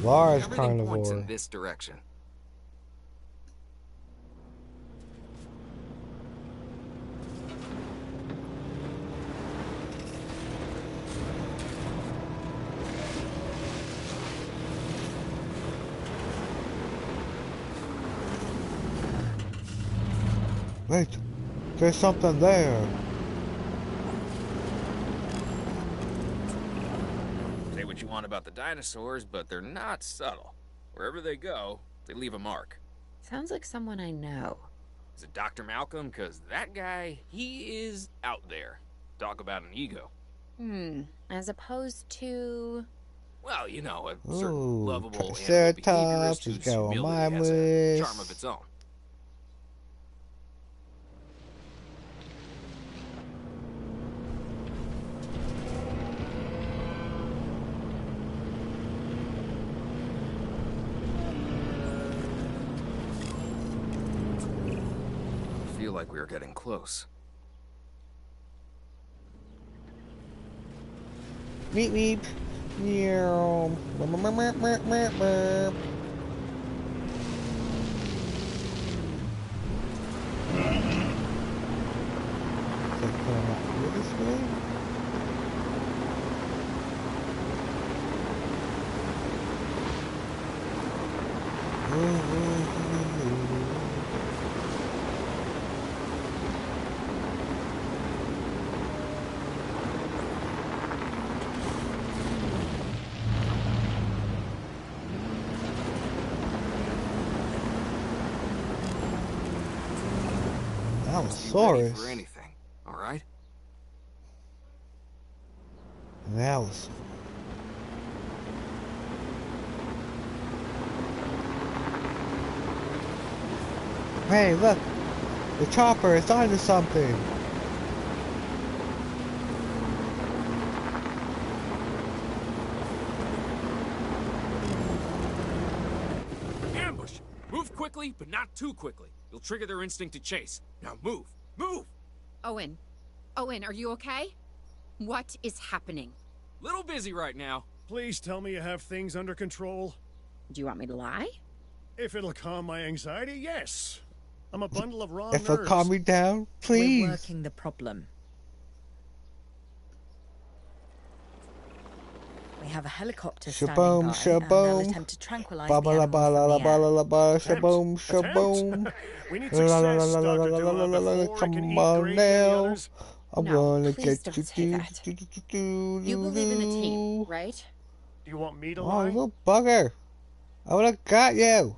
Large
Everything points
carnivore.
in this direction.
Wait, there's something there.
Say what you want about the dinosaurs, but they're not subtle. Wherever they go, they leave a mark.
Sounds like someone I know.
Is it Dr. Malcolm? Because that guy, he is out there. Talk about an ego.
As opposed to...
Well, you know, a certain
Ooh,
lovable animal
Triceratops,
behaviorist
he's
whose
got a
humility has a
mindless.
charm of its own. I feel like we are getting close.
Meep meep. Meow. This way?
Ready for anything, all right?
Alice. Hey, look! The chopper is onto something!
Ambush! Move quickly, but not too quickly. You'll trigger their instinct to chase. Now move! Move!
Owen. Owen, are you okay? What is happening?
Little busy right now.
Please tell me you have things under control.
Do you want me to lie?
If it'll calm my anxiety, yes. I'm a bundle of raw
If it'll
nerves.
calm me down,
We're
please!
working the problem. We have a helicopter standing
Shaboom,
by, and
shaboom.
they'll attempt to tranquilize
Ba
the
ba la ba
animal
la
from
la
the
ba
air.
la la ba shaboom
Attempt.
shaboom.
We need
La la la
success,
la la
Dr.
la la
Dua,
la la la.
before it can
Come
eat
on
Grady and the
now.
others.
I'm
No,
gonna
please
get
don't
you.
say that. You believe in the team, right?
Do you want me to
Oh,
lie?
little bugger! I would have got you.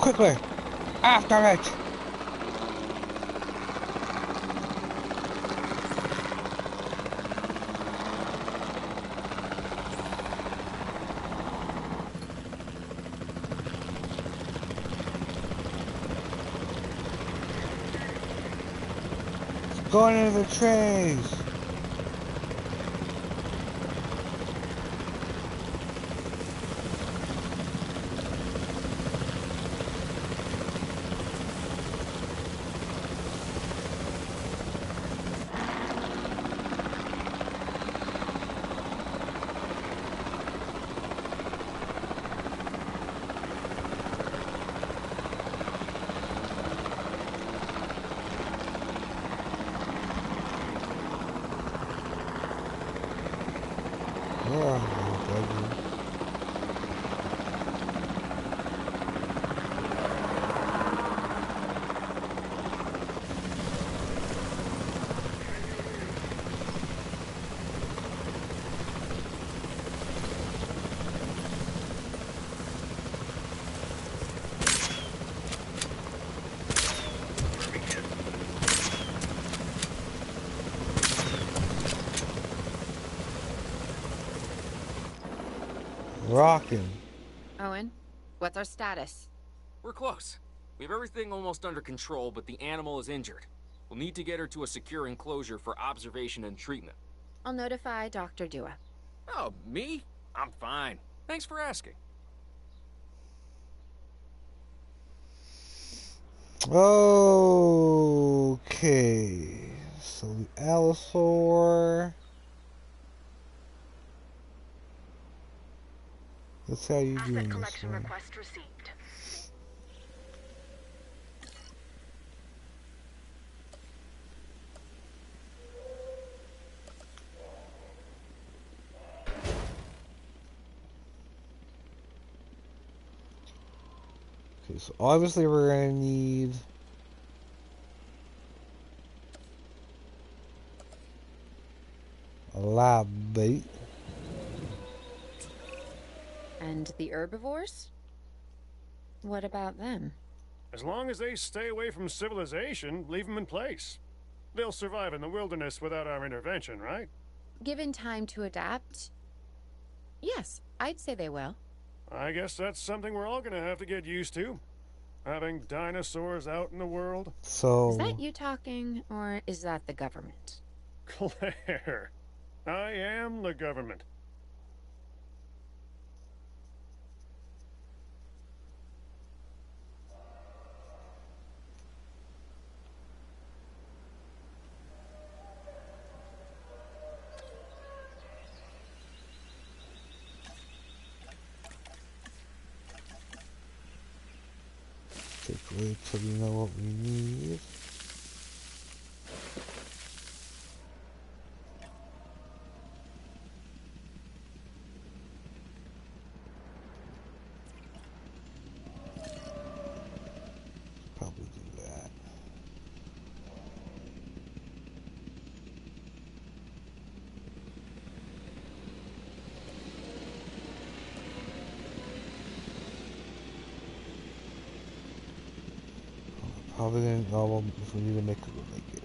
Quickly, after it! It's going into the trays. Rockin'.
Owen, what's our status?
We're close. We have everything almost under control, but the animal is injured. We'll need to get her to a secure enclosure for observation and treatment.
I'll notify Dr. Dua.
Oh, me? I'm fine. Thanks for asking.
Okay. So the Allosaur. That's how you do
Asset
this
collection
one.
request received.
Okay, so obviously we're gonna need a lab bait.
And the herbivores? What about them?
As long as they stay away from civilization, leave them in place. They'll survive in the wilderness without our intervention, right?
Given time to adapt? Yes, I'd say they will.
I guess that's something we're all gonna have to get used to. Having dinosaurs out in the world.
So
Is that you talking, or is that the government?
Claire, I am the government.
wait till we know what we need. Probably do that. Probably gonna, oh, well, if we need to make it, we'll make it.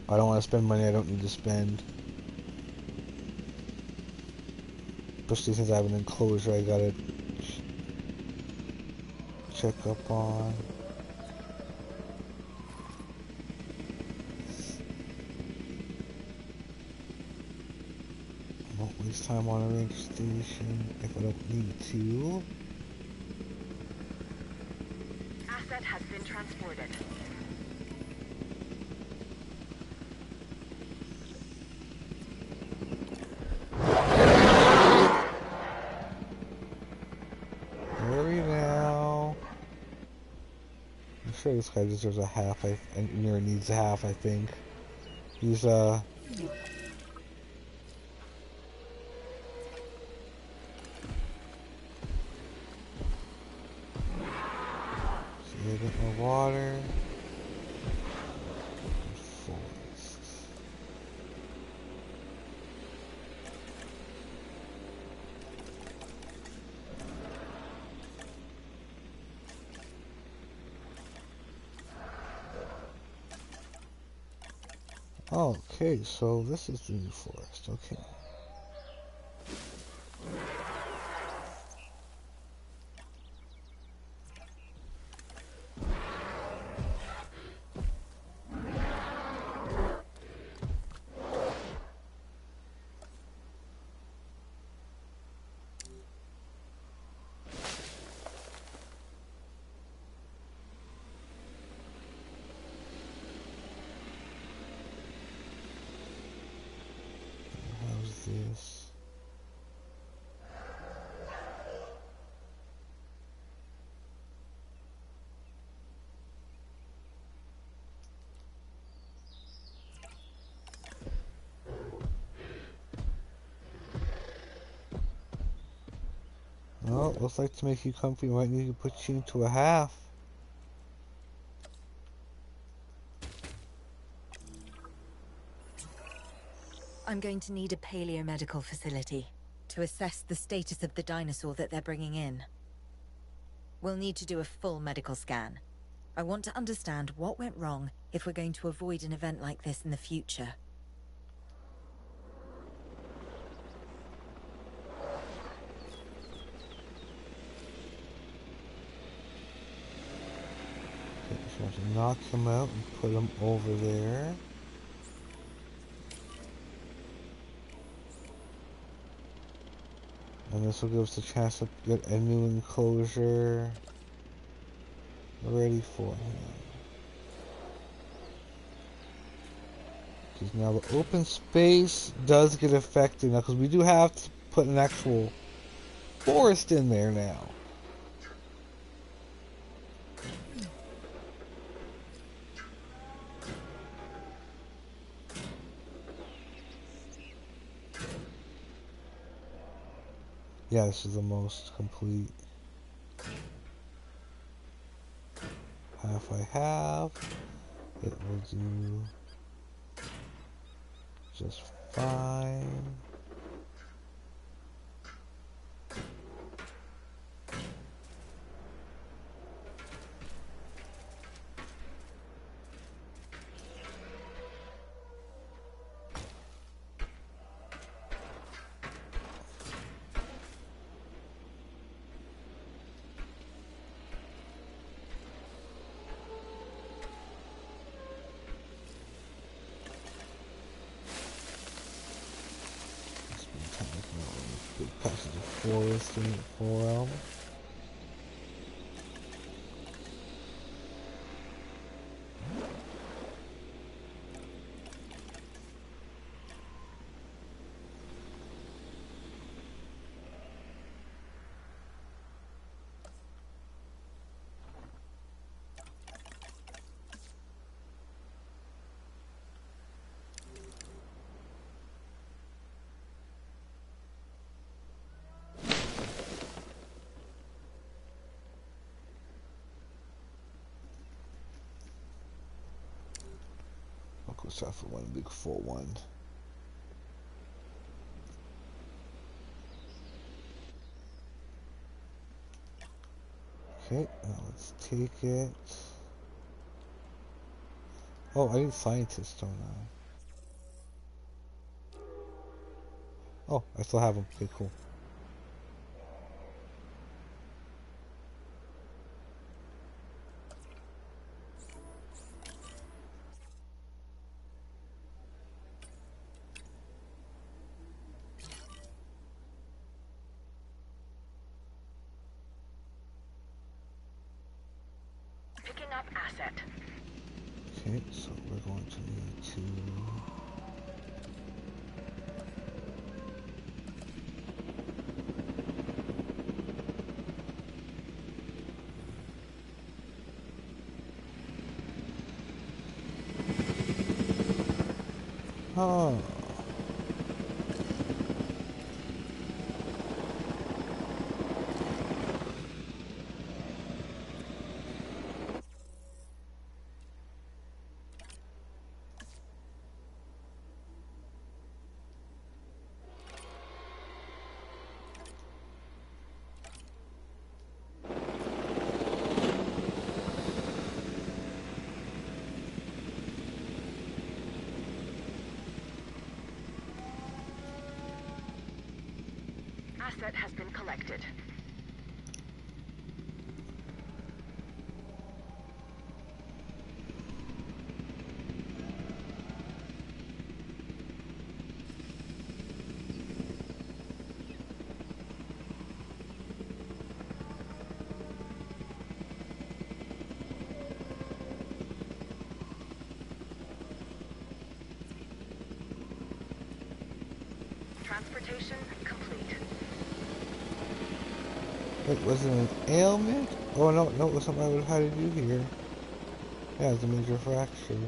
I don't want to spend money I don't need to spend. Especially since I have an enclosure I gotta check up on. I won't waste time on a range station if I don't need to.
Asset has been transported.
Hurry now. I'm sure this guy deserves a half, and Nira needs a half, I think. He's, a bit more water. Forest. Okay, so this is the new forest, okay. How's this? Well, looks like to make you comfy, we might need to put you into a half.
I'm going to need a paleomedical facility to assess the status of the dinosaur that they're bringing in. We'll need to do a full medical scan. I want to understand what went wrong if we're going to avoid an event like this in the future.
to knock him out and put him over there. And this will give us a chance to get a new enclosure ready for him. Because now the open space does get affected now, because we do have to put an actual forest in there now. Yeah, this is the most complete half I have. It will do just fine. Big patches of forest in it for them. Go start for one big full one. Okay, now let's take it. Oh, I need scientists, don't I? Oh, I still have them. Okay, cool.
Asset.
Okay, so we're going to need to
Asset has been collected. Transportation complete.
Wait, was it an ailment? Oh no, no, it was something I would have had to do here. Yeah, it's a major fracture.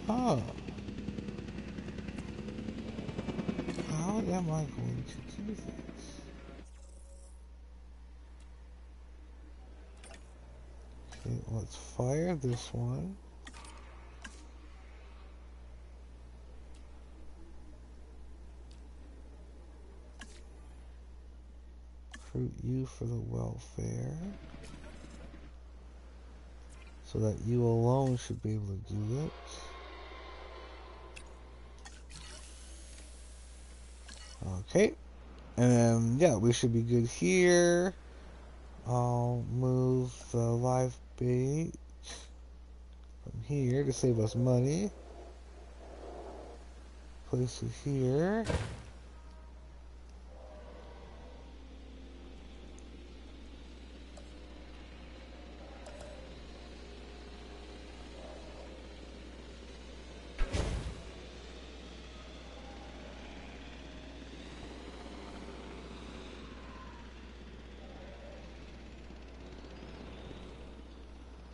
Huh. How am I going to do this? Okay, let's fire this one. Recruit you for the welfare. So that you alone should be able to do it. Okay. And then, yeah, we should be good here. I'll move the live bait from here to save us money. Place it here.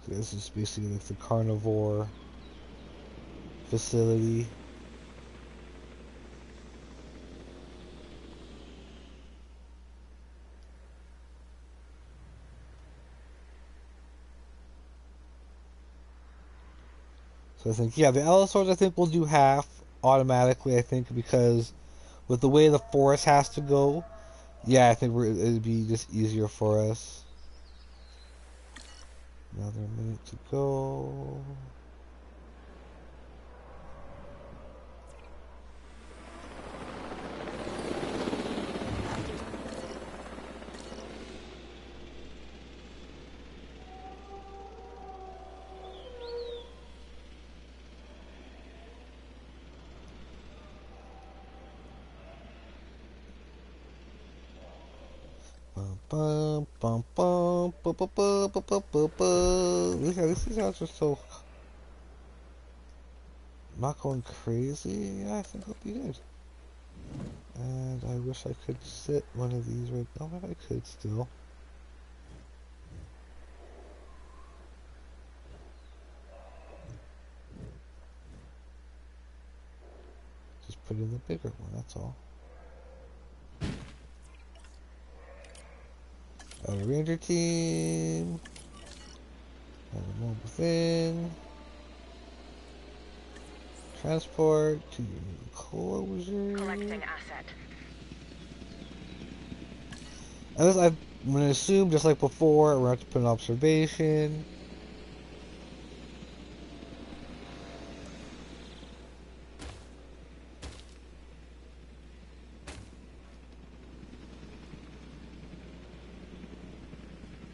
This is basically like the carnivore facility. So I think, yeah, the Allosaurs I think will do half automatically, I think, because with the way the forest has to go, yeah, I think it'd be just easier for us. Another minute to go. Bum, bum, bum, bum, bum, bum, bum, bum, bum, bum. These guys are so not going crazy. Yeah, I think it'll be good. And I wish I could sit one of these right now, but I could still. Just put in the bigger one, that's all. A ranger team. And a mobile thing. Transport to closure.
Collecting asset.
And this, I'm going to assume, just like before, we're going to have to put an observation.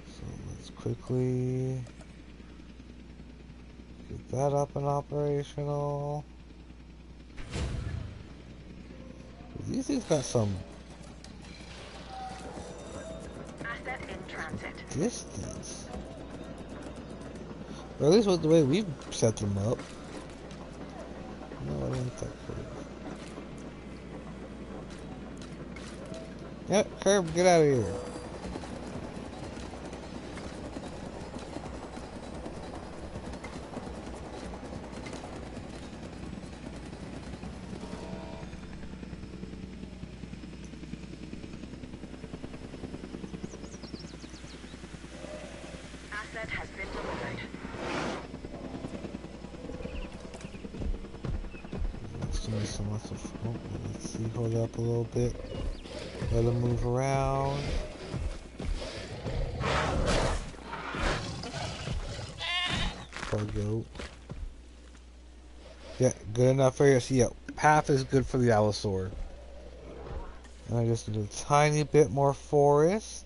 So let's quickly get that up and operational. These things got some
Asset in transit.
distance. Or at least with the way we've set them up. No, I didn't that curve. Yep, curve, get out of here.
Asset has been delivered.
Let's do some lots of. Oh, let's see, hold up a little bit. Let them move around. Cargo. Yeah, good enough for you. So yeah, half is good for the Allosaur. And I just need a tiny bit more forest.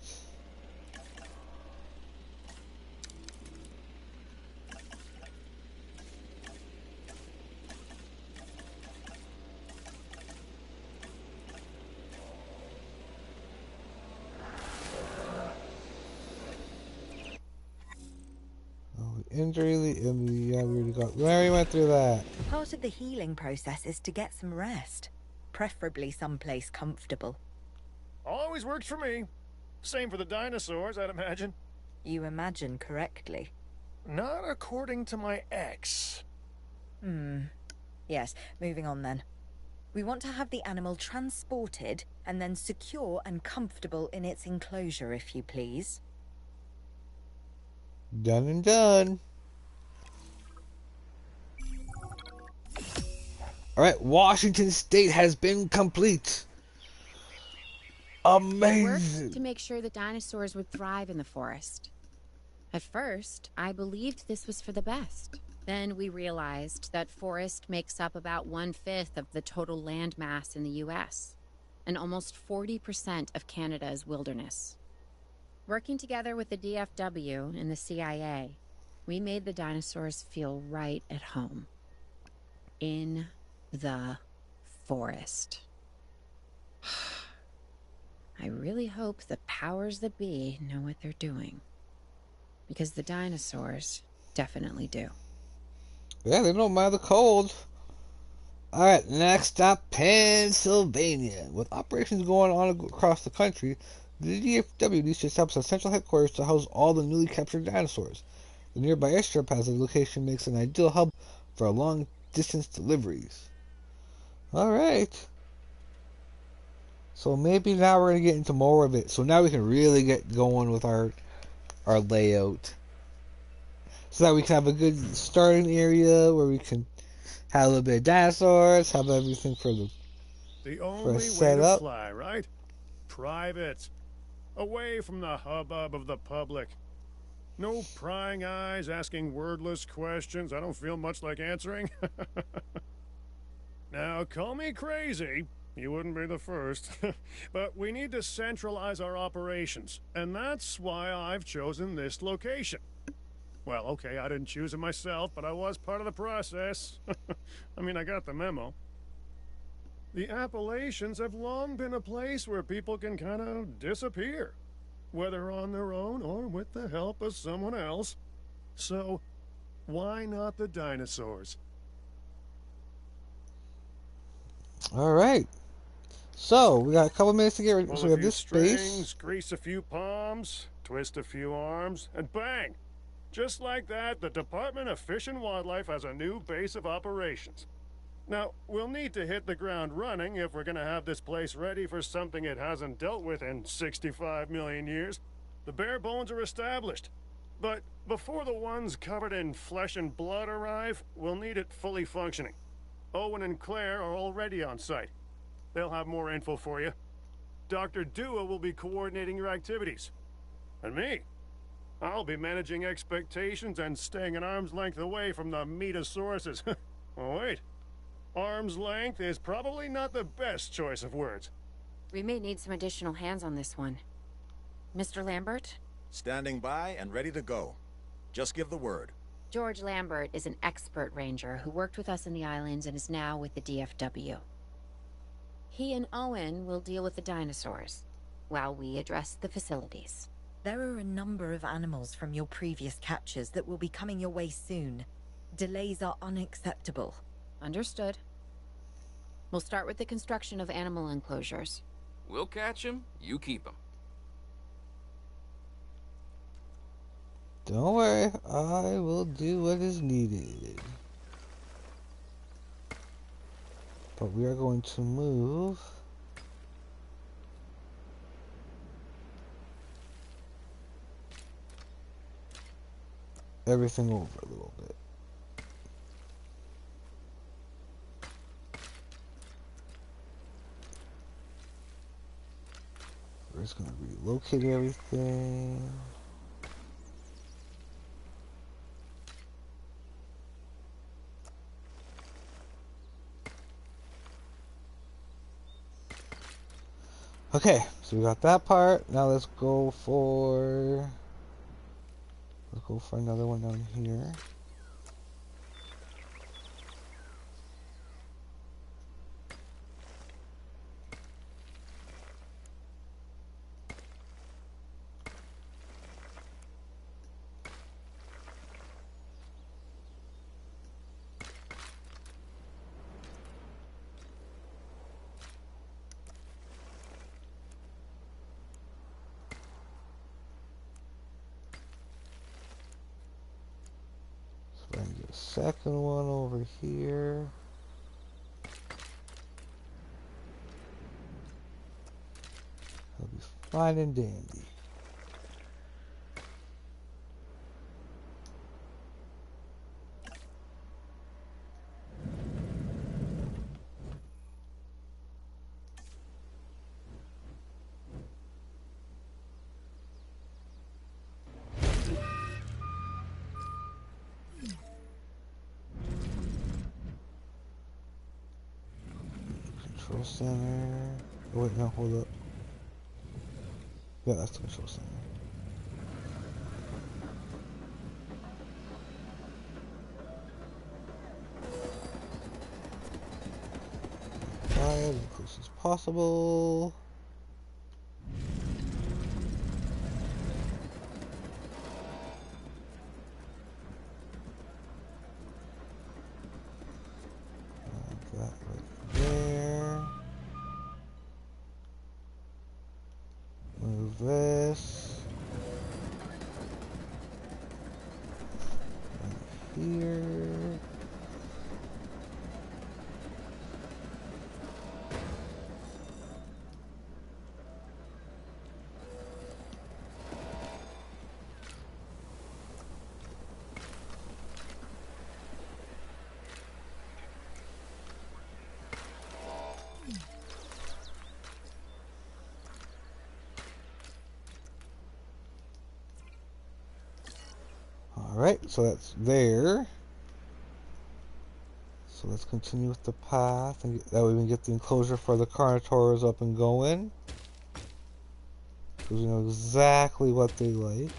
Injury, yeah, we already got. We already went through that.
Part of the healing process is to get some rest, preferably someplace comfortable.
Always works for me. Same for the dinosaurs, I'd imagine.
You imagine correctly.
Not according to my ex.
Yes, moving on then. We want to have the animal transported and then secure and comfortable in its enclosure, if you please.
Done and done. Alright, Washington State has been complete. Amazing.
We worked to make sure the dinosaurs would thrive in the forest. At first, I believed this was for the best. Then we realized that forest makes up about 1/5 of the total land mass in the U.S. and almost 40% of Canada's wilderness. Working together with the DFW and the CIA, we made the dinosaurs feel right at home. In the forest. I really hope the powers that be know what they're doing. Because the dinosaurs definitely do.
Yeah, they don't mind the cold. Alright, next stop, Pennsylvania. With operations going on across the country, the DFW needs to establish a central headquarters to house all the newly captured dinosaurs. The nearby airstrip has a location makes an ideal hub for long-distance deliveries. Alright. So maybe now we're going to get into more of it. So now we can really get going with our layout. So that we can have a good starting area where we can have a little bit of dinosaurs, have everything for
the only way to fly, right? Private. Away from the hubbub of the public. No prying eyes asking wordless questions I don't feel much like answering. Now, call me crazy. You wouldn't be the first. But we need to centralize our operations, and that's why I've chosen this location. Well, okay, I didn't choose it myself, but I was part of the process. I mean, I got the memo. The Appalachians have long been a place where people can kind of disappear, whether on their own or with the help of someone else. So, why not the dinosaurs?
Alright. So, we got a couple minutes to get ready. So we have this
space. Grease a few palms, twist a few arms, and bang! Just like that, the Department of Fish and Wildlife has a new base of operations. Now, we'll need to hit the ground running if we're going to have this place ready for something it hasn't dealt with in 65 million years. The bare bones are established. But before the ones covered in flesh and blood arrive, we'll need it fully functioning. Owen and Claire are already on site. They'll have more info for you. Dr. Dua will be coordinating your activities. And me, I'll be managing expectations and staying an arm's length away from the meatosauruses. Oh, wait. Arm's length is probably not the best choice of words.
We may need some additional hands on this one. Mr. Lambert?
Standing by and ready to go. Just give the word.
George Lambert is an expert ranger who worked with us in the islands and is now with the DFW. He and Owen will deal with the dinosaurs, while we address the facilities.
There are a number of animals from your previous captures that will be coming your way soon. Delays are unacceptable.
Understood. We'll start with the construction of animal enclosures.
We'll catch them, you keep them.
Don't worry, I will do what is needed. But we are going to move everything over a little bit. We're just going to relocate everything. Okay, so we got that part. Now let's go for another one down here. Second one over here. That'll be fine and dandy. Center. Oh, wait, no, hold up. Yeah, that's the control center. Fire as close as possible. That right there. Move this. Right here. Alright, so that's there. So let's continue with the path, and that way we can get the enclosure for the Carnotaurs up and going. Because we know exactly what they like.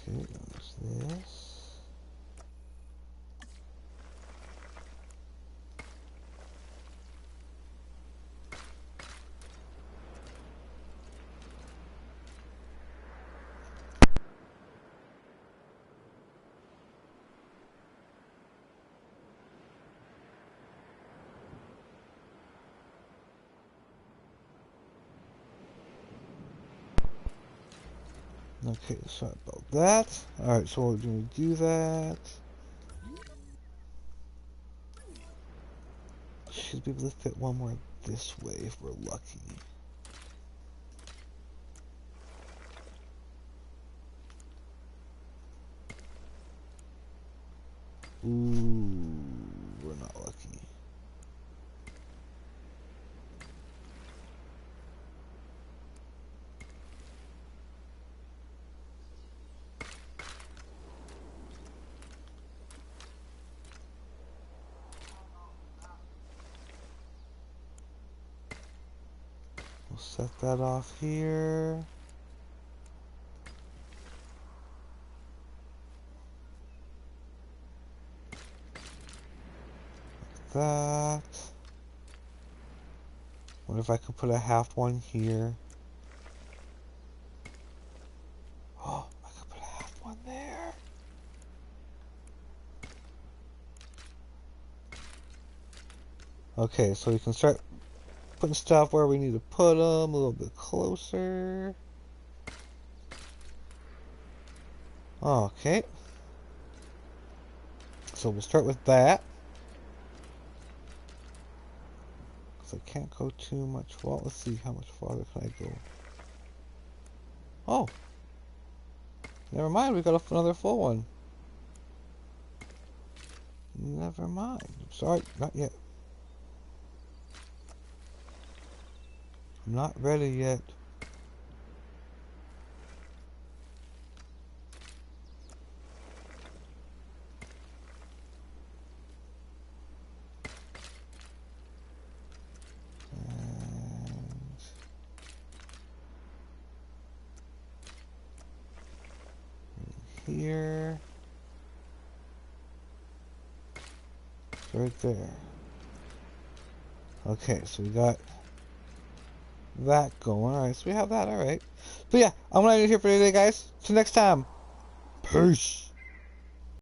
Okay, there's this. Okay, sorry about that. Alright, so we're going to do that. Should be able to fit one more this way if we're lucky. Ooh, we're not lucky. We'll set that off here. Like that. Wonder if I could put a half one here. Oh, I could put a half one there. Okay, so we can start putting stuff where we need to put them a little bit closer. Okay. So we'll start with that. Because I can't go too much. Well, let's see how much farther can I go. Oh. Never mind, we got another full one. Never mind. Sorry, not yet. I'm not ready yet. And here. Right there. Okay, so we got that going. Alright, so we have that, alright. But yeah, I'm gonna end it here for today, guys. Till next time. Peace.